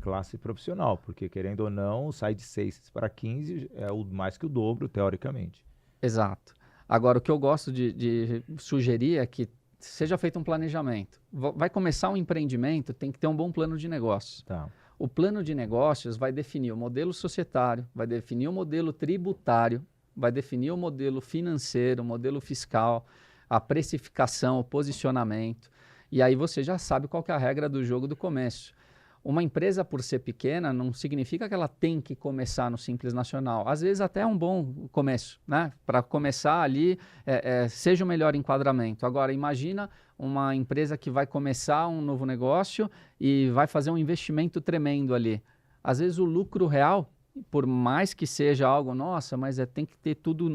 classe profissional, porque querendo ou não, sai de 6 para 15 é mais que o dobro, teoricamente. Exato. Agora, o que eu gosto de sugerir é que seja feito um planejamento. Vai começar um empreendimento, tem que ter um bom plano de negócios. Tá. O plano de negócios vai definir o modelo societário, vai definir o modelo tributário, vai definir o modelo financeiro, o modelo fiscal, a precificação, o posicionamento. E aí você já sabe qual que é a regra do jogo do começo. Uma empresa, por ser pequena, não significa que ela tem que começar no Simples Nacional. Às vezes até é um bom começo, né? Para começar ali, seja o melhor enquadramento. Agora, imagina uma empresa que vai começar um novo negócio e vai fazer um investimento tremendo ali. Às vezes o lucro real, por mais que seja algo, nossa, mas tem que ter tudo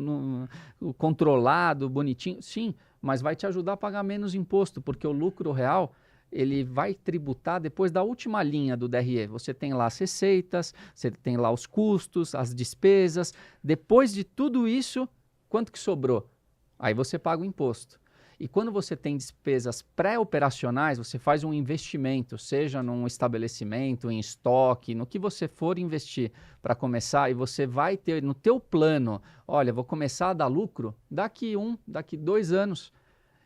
controlado, bonitinho. Sim, mas vai te ajudar a pagar menos imposto, porque o lucro real ele vai tributar depois da última linha do DRE. Você tem lá as receitas, você tem lá os custos, as despesas. Depois de tudo isso, quanto que sobrou? Aí você paga o imposto. E quando você tem despesas pré-operacionais, você faz um investimento, seja num estabelecimento, em estoque, no que você for investir para começar, e você vai ter no teu plano, olha, vou começar a dar lucro daqui 2 anos.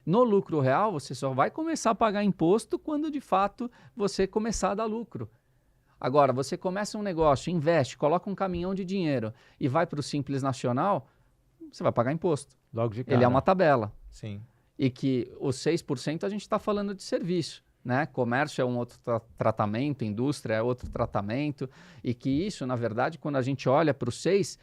No lucro real, você só vai começar a pagar imposto quando, de fato, você começar a dar lucro. Agora, você começa um negócio, investe, coloca um caminhão de dinheiro e vai para o Simples Nacional, você vai pagar imposto. Logo de cara. Ele é uma tabela. Sim. E que os 6% a gente está falando de serviço, né? Comércio é um outro tratamento, indústria é outro tratamento, e que isso, na verdade, quando a gente olha para o 6%,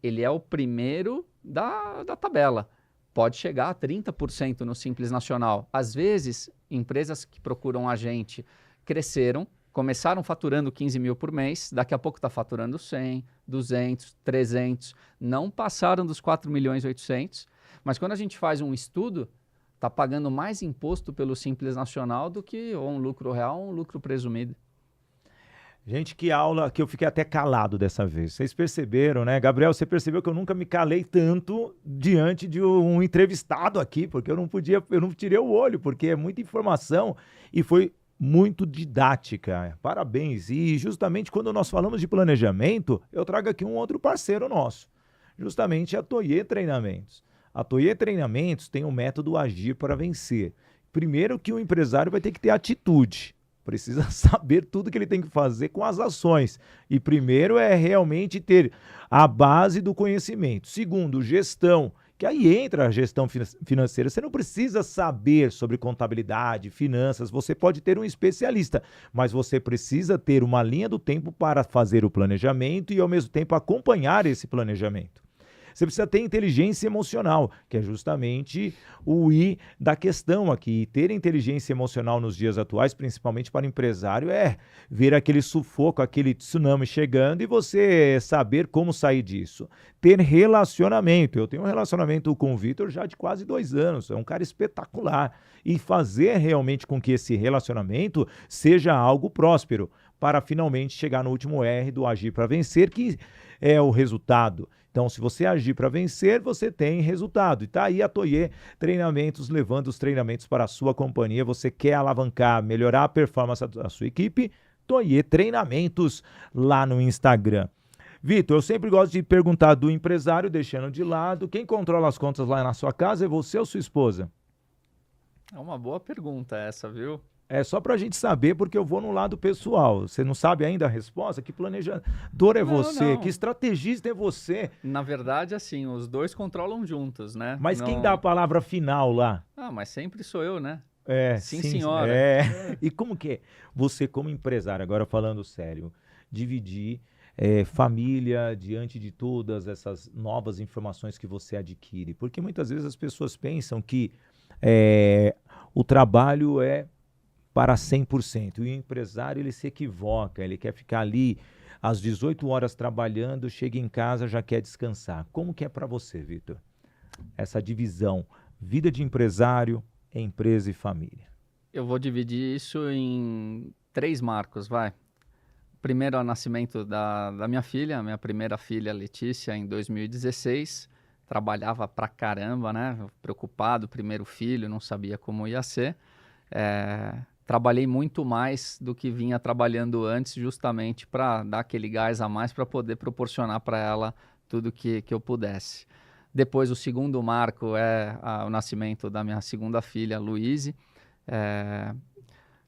ele é o primeiro da tabela. Pode chegar a 30% no Simples Nacional. Às vezes, empresas que procuram a gente cresceram, começaram faturando 15 mil por mês, daqui a pouco está faturando 100, 200, 300, não passaram dos 4.800.000, mas quando a gente faz um estudo, está pagando mais imposto pelo Simples Nacional do que ou um lucro real ou um lucro presumido. Gente, que aula que eu fiquei até calado dessa vez. Vocês perceberam, né? Gabriel, você percebeu que eu nunca me calei tanto diante de um entrevistado aqui, porque eu não tirei o olho, porque é muita informação e foi muito didática. Parabéns. E justamente quando nós falamos de planejamento, eu trago aqui um outro parceiro nosso, justamente a Toye Treinamentos. A Toye Treinamentos tem o método Agir para Vencer. Primeiro que o empresário vai ter que ter atitude. precisa saber tudo que ele tem que fazer com as ações. E primeiro é realmente ter a base do conhecimento. Segundo, gestão, que aí entra a gestão financeira. Você não precisa saber sobre contabilidade, finanças, você pode ter um especialista, mas você precisa ter uma linha do tempo para fazer o planejamento e ao mesmo tempo acompanhar esse planejamento. Você precisa ter inteligência emocional, que é justamente o I da questão aqui. E ter inteligência emocional nos dias atuais, principalmente para o empresário, é ver aquele sufoco, aquele tsunami chegando e você saber como sair disso. Ter relacionamento. Eu tenho um relacionamento com o Vitor já de quase 2 anos. É um cara espetacular. E fazer realmente com que esse relacionamento seja algo próspero, para finalmente chegar no último R do agir para vencer, que é o resultado. Então, se você agir para vencer, você tem resultado. E tá aí a Toye Treinamentos, levando os treinamentos para a sua companhia. Você quer alavancar, melhorar a performance da sua equipe? Toye Treinamentos lá no Instagram. Vitor, eu sempre gosto de perguntar do empresário, deixando de lado, quem controla as contas lá na sua casa é você ou sua esposa? É uma boa pergunta essa, viu? É só para a gente saber, porque eu vou no lado pessoal. Você não sabe ainda a resposta? Que planejador é você? Que Não. estrategista é você? Na verdade, assim, os dois controlam juntos, né? Mas quem dá a palavra final lá? Ah, mas sempre sou eu, né? É, Sim, sim, senhora. E como que é você, como empresário, agora falando sério, dividir família diante de todas essas novas informações que você adquire? Porque muitas vezes as pessoas pensam que o trabalho é para 100%. E o empresário, ele se equivoca, ele quer ficar ali às 18 horas trabalhando, chega em casa, já quer descansar. Como que é para você, Vitor? Essa divisão, vida de empresário, empresa e família. Eu vou dividir isso em 3 marcos, vai. Primeiro é o nascimento da minha filha, minha primeira filha, Letícia, em 2016. Trabalhava pra caramba, né? Preocupado, primeiro filho, não sabia como ia ser. Trabalhei muito mais do que vinha trabalhando antes, justamente para dar aquele gás a mais para poder proporcionar para ela tudo que eu pudesse. Depois, o segundo marco é o nascimento da minha segunda filha, Luíse,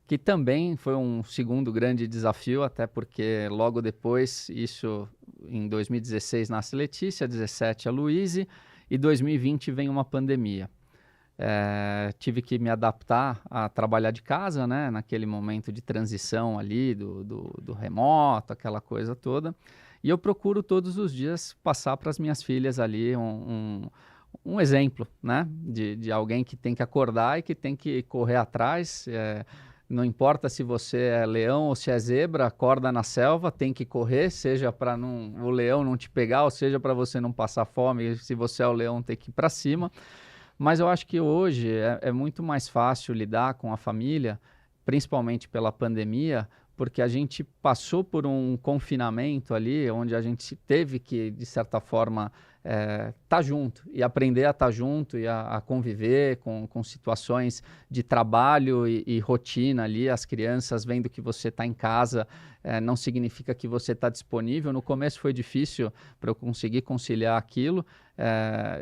que também foi um segundo grande desafio, até porque logo depois, isso em 2016 nasce Letícia, 17 a Luíse, e 2020 vem uma pandemia. Tive que me adaptar a trabalhar de casa, né? Naquele momento de transição ali do remoto, aquela coisa toda. E eu procuro todos os dias passar para as minhas filhas ali um exemplo, né? De alguém que tem que acordar e que tem que correr atrás. Não importa se você é leão ou se é zebra, acorda na selva, tem que correr, seja para o leão não te pegar, ou seja para você não passar fome, se você é o leão, tem que ir para cima. Mas eu acho que hoje é muito mais fácil lidar com a família, principalmente pela pandemia, porque a gente passou por um confinamento ali, onde a gente teve que, de certa forma, estar junto e aprender a estar junto e a conviver com situações de trabalho e rotina ali. As crianças vendo que você está em casa não significa que você está disponível. No começo foi difícil para eu conseguir conciliar aquilo.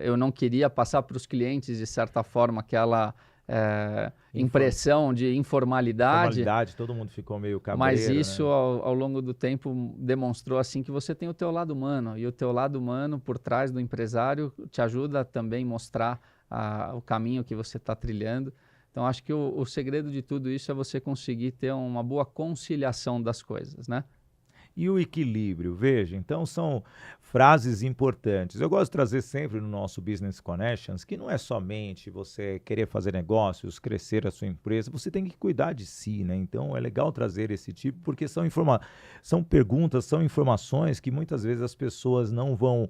Eu não queria passar para os clientes, de certa forma, aquela impressão de informalidade. Todo mundo ficou meio cabreiro, mas isso, né? ao longo do tempo, demonstrou assim que você tem o teu lado humano, e o teu lado humano por trás do empresário te ajuda a também mostrar o caminho que você está trilhando. Então, acho que o segredo de tudo isso é você conseguir ter uma boa conciliação das coisas, né? E o equilíbrio, veja, então são frases importantes. Eu gosto de trazer sempre no nosso Business Connections que não é somente você querer fazer negócios, crescer a sua empresa, você tem que cuidar de si, né? Então é legal trazer esse tipo, porque são perguntas, são informações que muitas vezes as pessoas não vão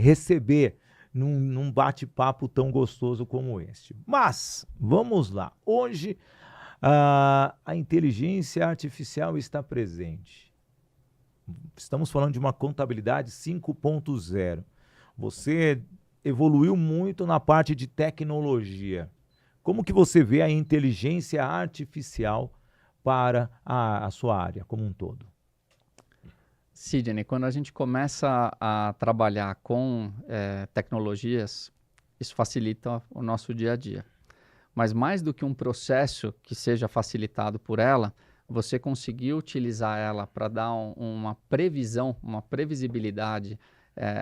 receber num bate-papo tão gostoso como este. Mas, vamos lá. Hoje, a inteligência artificial está presente. Estamos falando de uma contabilidade 5.0. Você evoluiu muito na parte de tecnologia. Como que você vê a inteligência artificial para a sua área como um todo? Sidney, quando a gente começa a trabalhar com tecnologias, isso facilita o nosso dia a dia. Mas mais do que um processo que seja facilitado por ela, você conseguir utilizar ela para dar uma previsão, uma previsibilidade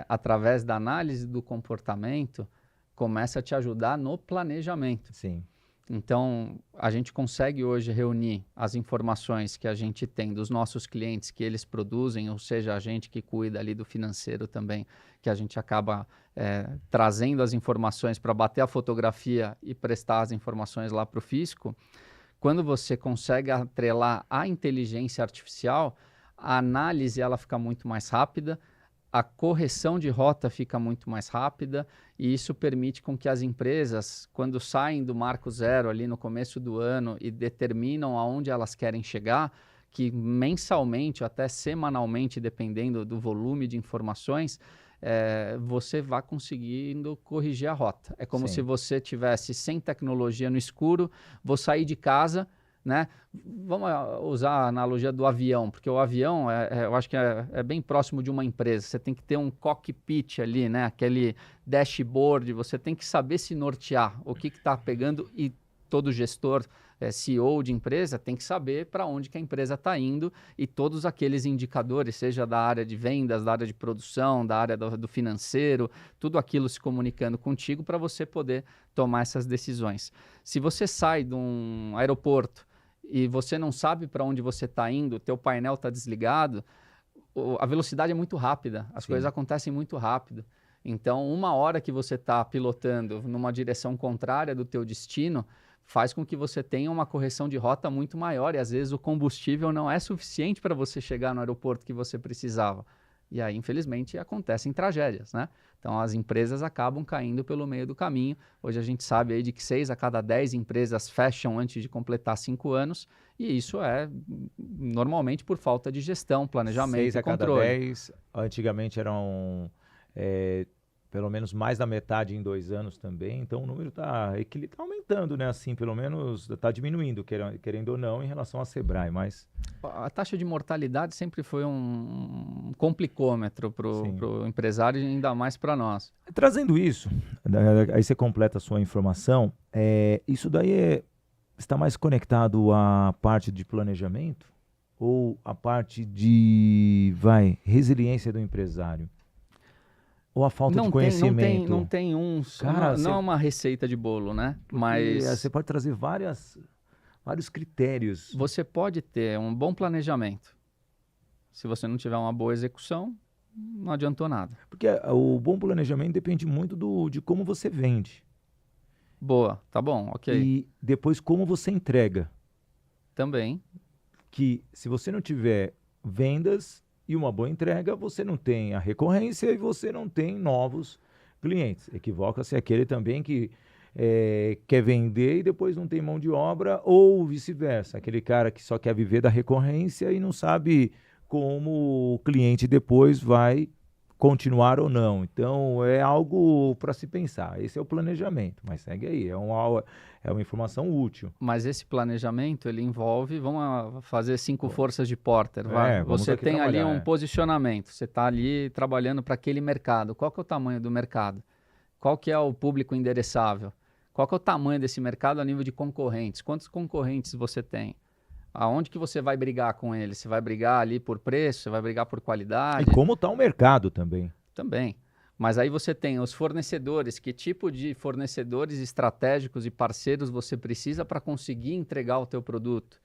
através da análise do comportamento, começa a te ajudar no planejamento. Sim. Então, a gente consegue hoje reunir as informações que a gente tem dos nossos clientes que eles produzem, ou seja, a gente que cuida ali do financeiro também, que a gente acaba trazendo as informações para bater a fotografia e prestar as informações lá para o fisco. Quando você consegue atrelar a inteligência artificial, a análise ela fica muito mais rápida, a correção de rota fica muito mais rápida e isso permite com que as empresas, quando saem do marco zero ali no começo do ano e determinam aonde elas querem chegar, que mensalmente ou até semanalmente, dependendo do volume de informações, você vai conseguindo corrigir a rota. É como se você tivesse sem tecnologia no escuro, vou sair de casa, né? Vamos usar a analogia do avião, porque o avião, eu acho que é bem próximo de uma empresa. Você tem que ter um cockpit ali, né? Aquele dashboard, você tem que saber se nortear, o que está pegando e todo gestor, CEO de empresa, tem que saber para onde que a empresa está indo e todos aqueles indicadores, seja da área de vendas, da área de produção, da área do financeiro, tudo aquilo se comunicando contigo para você poder tomar essas decisões. Se você sai de um aeroporto e você não sabe para onde você está indo, o teu painel está desligado, a velocidade é muito rápida, as coisas acontecem muito rápido. Então, 1 hora que você está pilotando numa direção contrária do teu destino, faz com que você tenha uma correção de rota muito maior e às vezes o combustível não é suficiente para você chegar no aeroporto que você precisava. E aí, infelizmente, acontecem tragédias, né? Então, as empresas acabam caindo pelo meio do caminho. Hoje a gente sabe aí de que 6 a cada 10 empresas fecham antes de completar 5 anos e isso é normalmente por falta de gestão, planejamento e controle. 6 a cada 10, antigamente eram pelo menos mais da metade em 2 anos também, então o número está aumentando, né? Assim, pelo menos está diminuindo, querendo ou não, em relação à Sebrae, mas... A taxa de mortalidade sempre foi um complicômetro para o empresário e ainda mais para nós. Trazendo isso, aí você completa a sua informação, isso daí está mais conectado à parte de planejamento ou à parte de, resiliência do empresário? Ou a falta de conhecimento? Não tem Cara, não é uma receita de bolo, né? Mas você pode trazer vários critérios. Você pode ter um bom planejamento. Se você não tiver uma boa execução, não adiantou nada. Porque o bom planejamento depende muito de como você vende. Boa, tá bom, ok. E depois como você entrega. Também. Que se você não tiver vendas e uma boa entrega, você não tem a recorrência e você não tem novos clientes. Equivoca-se aquele também que quer vender e depois não tem mão de obra, ou vice-versa. Aquele cara que só quer viver da recorrência e não sabe como o cliente depois vai continuar ou não. Então, é algo para se pensar. Esse é o planejamento, mas segue aí. É uma informação útil. Mas esse planejamento, ele envolve, vamos fazer 5 forças de Porter. Você tem ali um posicionamento, você está ali trabalhando para aquele mercado. Qual que é o tamanho do mercado? Qual que é o público endereçável? Qual que é o tamanho desse mercado a nível de concorrentes? Quantos concorrentes você tem? Aonde que você vai brigar com eles? Você vai brigar ali por preço? Você vai brigar por qualidade? E como está o mercado também. Também. Mas aí você tem os fornecedores. Que tipo de fornecedores estratégicos e parceiros você precisa para conseguir entregar o teu produto?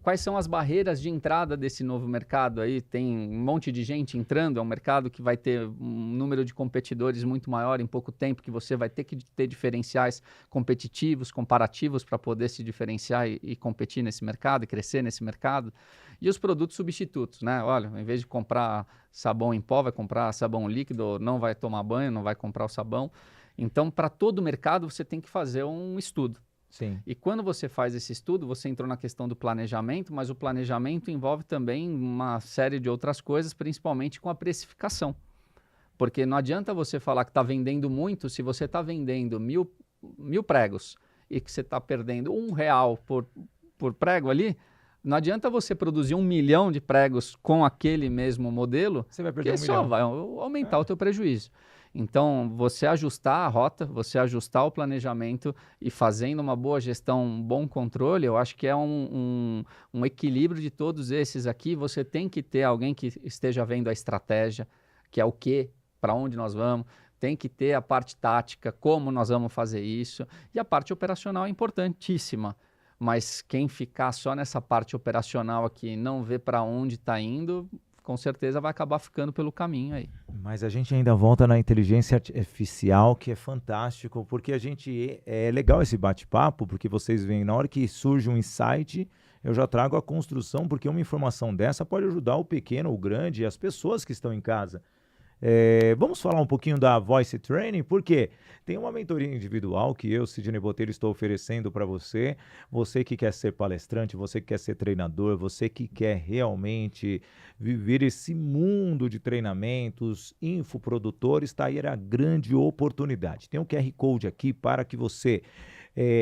Quais são as barreiras de entrada desse novo mercado aí? Tem um monte de gente entrando, é um mercado que vai ter um número de competidores muito maior em pouco tempo, que você vai ter que ter diferenciais competitivos, comparativos para poder se diferenciar e competir nesse mercado e crescer nesse mercado. E os produtos substitutos, né? Olha, em vez de comprar sabão em pó, vai comprar sabão líquido, não vai tomar banho, não vai comprar o sabão. Então, para todo o mercado, você tem que fazer um estudo. Sim. E quando você faz esse estudo, você entrou na questão do planejamento, mas o planejamento envolve também uma série de outras coisas, principalmente com a precificação. Porque não adianta você falar que está vendendo muito se você está vendendo mil pregos e que você está perdendo R$1 por prego ali. Não adianta você produzir 1 milhão de pregos com aquele mesmo modelo, você vai perder que só vai aumentar o teu prejuízo. Então, você ajustar a rota, você ajustar o planejamento e fazendo uma boa gestão, um bom controle, eu acho que é um equilíbrio de todos esses aqui. Você tem que ter alguém que esteja vendo a estratégia, que é o quê, para onde nós vamos. Tem que ter a parte tática, como nós vamos fazer isso. E a parte operacional é importantíssima. Mas quem ficar só nessa parte operacional aqui, não vê para onde está indo, com certeza vai acabar ficando pelo caminho aí. Mas a gente ainda volta na inteligência artificial, que é fantástico, porque a gente é legal esse bate-papo, porque vocês veem, na hora que surge um insight, eu já trago a construção, porque uma informação dessa pode ajudar o pequeno, o grande e as pessoas que estão em casa. Vamos falar um pouquinho da Voice Training, porque tem uma mentoria individual que eu, Sidney Botelho, estou oferecendo para você. Você que quer ser palestrante, você que quer ser treinador, você que quer realmente viver esse mundo de treinamentos, infoprodutor, está aí a grande oportunidade. Tem um QR Code aqui para que você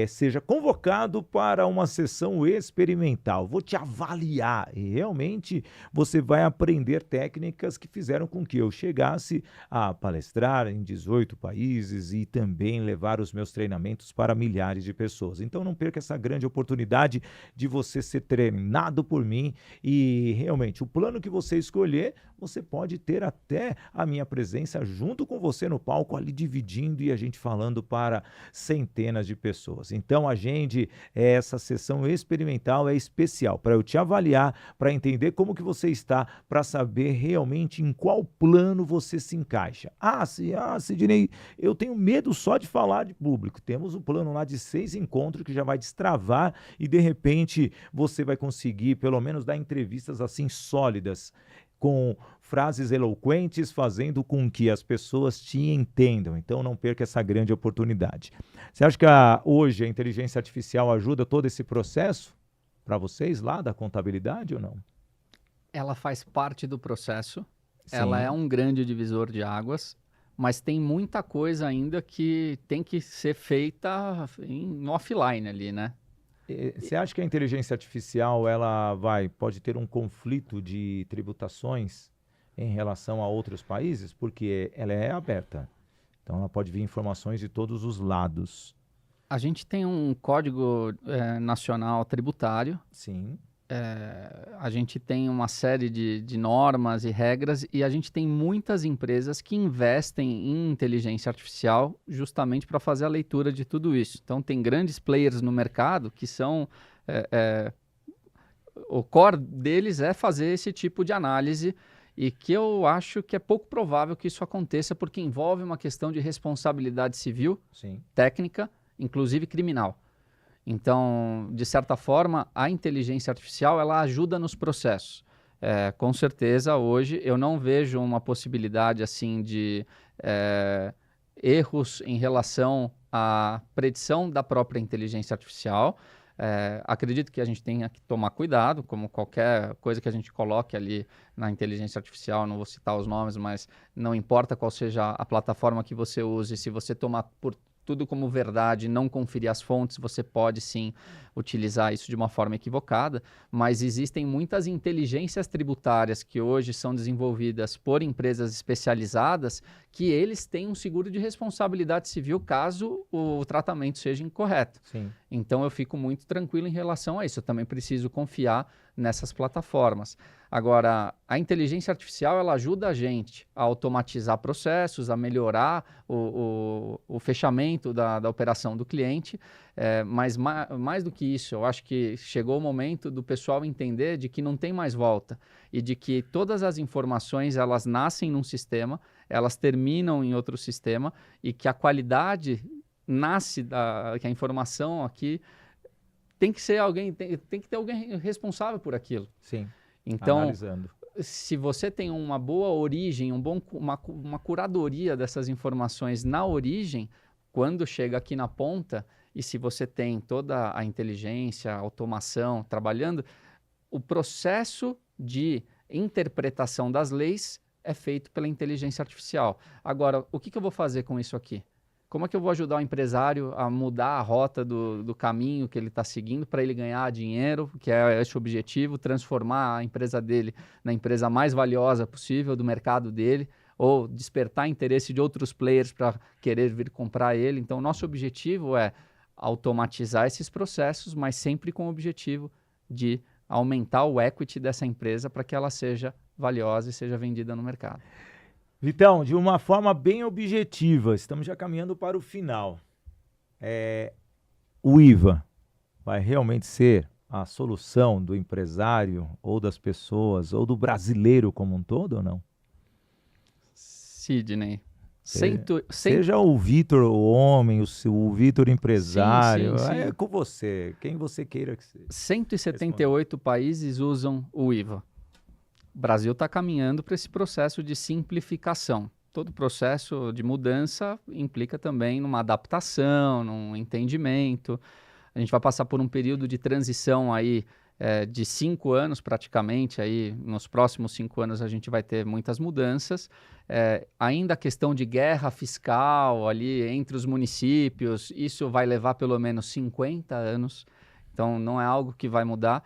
seja convocado para uma sessão experimental. Vou te avaliar e realmente você vai aprender técnicas que fizeram com que eu chegasse a palestrar em 18 países e também levar os meus treinamentos para milhares de pessoas. Então não perca essa grande oportunidade de você ser treinado por mim e realmente o plano que você escolher, você pode ter até a minha presença junto com você no palco ali dividindo e a gente falando para centenas de pessoas. Então agende essa sessão experimental, é especial para eu te avaliar, para entender como que você está, para saber realmente em qual plano você se encaixa. Sidney, eu tenho medo só de falar de público. Temos um plano lá de 6 encontros que já vai destravar e de repente você vai conseguir pelo menos dar entrevistas assim sólidas, com frases eloquentes, fazendo com que as pessoas te entendam. Então não perca essa grande oportunidade. Você acha que hoje a inteligência artificial ajuda todo esse processo para vocês lá da contabilidade ou não? Ela faz parte do processo, Sim. ela é um grande divisor de águas, mas tem muita coisa ainda que tem que ser feita no offline ali, né? Você acha que a inteligência artificial pode ter um conflito de tributações em relação a outros países? Porque ela é aberta, então ela pode vir informações de todos os lados. A gente tem um código nacional tributário. Sim. A gente tem uma série de normas e regras e a gente tem muitas empresas que investem em inteligência artificial justamente para fazer a leitura de tudo isso. Então, tem grandes players no mercado que são... o core deles é fazer esse tipo de análise e que eu acho que é pouco provável que isso aconteça porque envolve uma questão de responsabilidade civil, Sim. técnica, inclusive criminal. Então, de certa forma, a inteligência artificial ela ajuda nos processos. Com certeza, hoje, eu não vejo uma possibilidade assim de erros em relação à predição da própria inteligência artificial. Acredito que a gente tenha que tomar cuidado, como qualquer coisa que a gente coloque ali na inteligência artificial, não vou citar os nomes, mas não importa qual seja a plataforma que você use, se você tomar por tudo como verdade, não conferir as fontes, você pode sim utilizar isso de uma forma equivocada, mas existem muitas inteligências tributárias que hoje são desenvolvidas por empresas especializadas que eles têm um seguro de responsabilidade civil caso o tratamento seja incorreto. Sim. Então eu fico muito tranquilo em relação a isso, eu também preciso confiar nessas plataformas. Agora, a inteligência artificial ela ajuda a gente a automatizar processos, a melhorar o fechamento da operação do cliente, mas mais do que isso, eu acho que chegou o momento do pessoal entender de que não tem mais volta e de que todas as informações elas nascem num sistema, elas terminam em outro sistema e que a qualidade que a informação aqui tem que ser alguém, tem que ter alguém responsável por aquilo. Sim. Então, analisando. Se você tem uma boa origem, uma curadoria dessas informações na origem, quando chega aqui na ponta, e se você tem toda a inteligência, a automação trabalhando, o processo de interpretação das leis é feito pela inteligência artificial. Agora, o que eu vou fazer com isso aqui? Como é que eu vou ajudar o empresário a mudar a rota do caminho que ele está seguindo para ele ganhar dinheiro, que é esse o objetivo, transformar a empresa dele na empresa mais valiosa possível do mercado dele, ou despertar interesse de outros players para querer vir comprar ele. Então, nosso objetivo é automatizar esses processos, mas sempre com o objetivo de aumentar o equity dessa empresa para que ela seja valiosa e seja vendida no mercado. Vitão, de uma forma bem objetiva, estamos já caminhando para o final. O IVA vai realmente ser a solução do empresário ou das pessoas ou do brasileiro como um todo ou não? Sidney, seja o Vitor o homem, o Vitor empresário, sim. é com você, quem você queira que seja. 178 países usam o IVA. O Brasil está caminhando para esse processo de simplificação. Todo processo de mudança implica também numa adaptação, num entendimento. A gente vai passar por um período de transição aí de 5 anos praticamente. Aí, nos próximos 5 anos a gente vai ter muitas mudanças. Ainda a questão de guerra fiscal ali entre os municípios, isso vai levar pelo menos 50 anos. Então não é algo que vai mudar.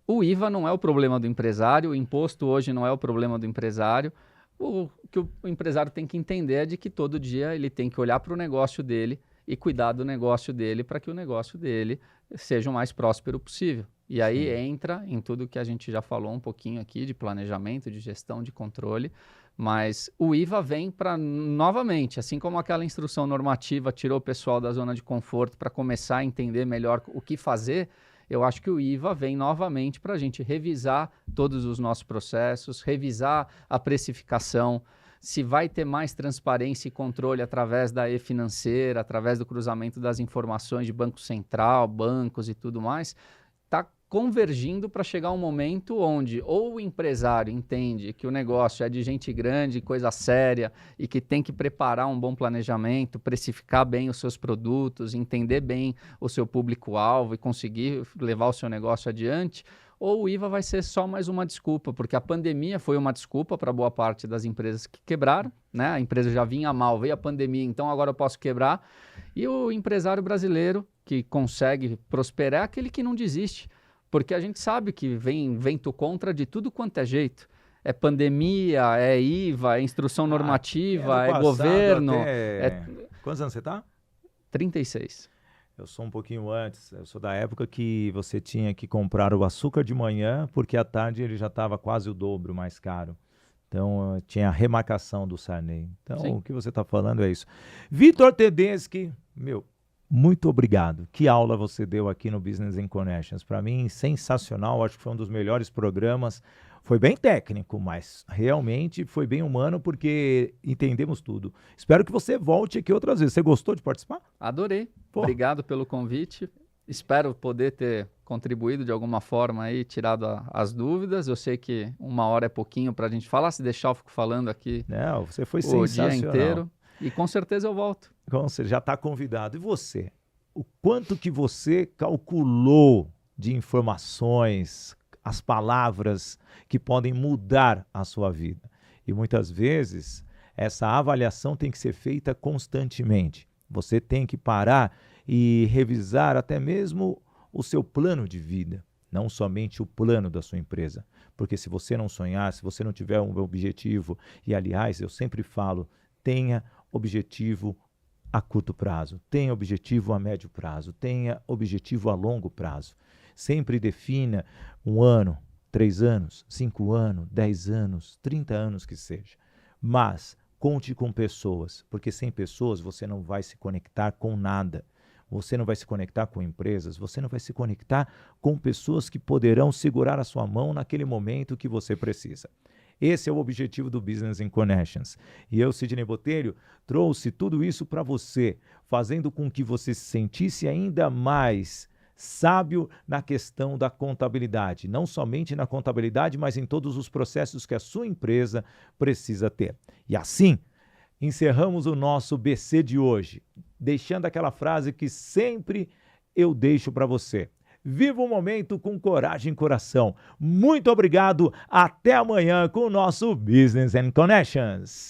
O IVA não é o problema do empresário, o imposto hoje não é o problema do empresário. O que o empresário tem que entender é de que todo dia ele tem que olhar para o negócio dele e cuidar do negócio dele para que o negócio dele seja o mais próspero possível. E aí entra em tudo que a gente já falou um pouquinho aqui de planejamento, de gestão, de controle, mas o IVA vem para, novamente, assim como aquela instrução normativa tirou o pessoal da zona de conforto para começar a entender melhor o que fazer, eu acho que o IVA vem novamente para a gente revisar todos os nossos processos, revisar a precificação, se vai ter mais transparência e controle através da e-financeira, através do cruzamento das informações de Banco Central, bancos e tudo mais, está convergindo para chegar um momento onde ou o empresário entende que o negócio é de gente grande, coisa séria, e que tem que preparar um bom planejamento, precificar bem os seus produtos, entender bem o seu público-alvo e conseguir levar o seu negócio adiante, ou o IVA vai ser só mais uma desculpa, porque a pandemia foi uma desculpa para boa parte das empresas que quebraram, né? A empresa já vinha mal, veio a pandemia, então agora eu posso quebrar. E o empresário brasileiro que consegue prosperar é aquele que não desiste, porque a gente sabe que vem vento contra de tudo quanto é jeito. É pandemia, é IVA, é instrução normativa, é governo. Quantos anos você está? 36. Eu sou um pouquinho antes, eu sou da época que você tinha que comprar o açúcar de manhã, porque à tarde ele já estava quase o dobro mais caro. Então, tinha a remarcação do Sarney. Então, Sim. O que você está falando é isso. Vitor Tedeschi, muito obrigado. Que aula você deu aqui no Business in Connections. Para mim, sensacional. Acho que foi um dos melhores programas. Foi bem técnico, mas realmente foi bem humano porque entendemos tudo. Espero que você volte aqui outras vezes. Você gostou de participar? Adorei. Obrigado pelo convite. Espero poder ter contribuído de alguma forma aí, tirado as dúvidas. Eu sei que 1 hora é pouquinho para a gente falar. Se deixar, eu fico falando aqui Não, você foi o sensacional. dia inteiro. E com certeza eu volto. Você já está convidado. E você? O quanto que você calculou de informações, as palavras que podem mudar a sua vida? E muitas vezes essa avaliação tem que ser feita constantemente. Você tem que parar e revisar até mesmo o seu plano de vida, não somente o plano da sua empresa. Porque se você não sonhar, se você não tiver um objetivo, e aliás, eu sempre falo, tenha objetivo a curto prazo, tenha objetivo a médio prazo, tenha objetivo a longo prazo. Sempre defina 1 ano, 3 anos, 5 anos, 10 anos, 30 anos que seja. Mas conte com pessoas, porque sem pessoas você não vai se conectar com nada. Você não vai se conectar com empresas, você não vai se conectar com pessoas que poderão segurar a sua mão naquele momento que você precisa. Esse é o objetivo do Business in Connections. E eu, Sidney Botelho, trouxe tudo isso para você, fazendo com que você se sentisse ainda mais sábio na questão da contabilidade. Não somente na contabilidade, mas em todos os processos que a sua empresa precisa ter. E assim, encerramos o nosso BC de hoje, deixando aquela frase que sempre eu deixo para você. Viva o momento com coragem e coração. Muito obrigado. Até amanhã com o nosso Business and Connections.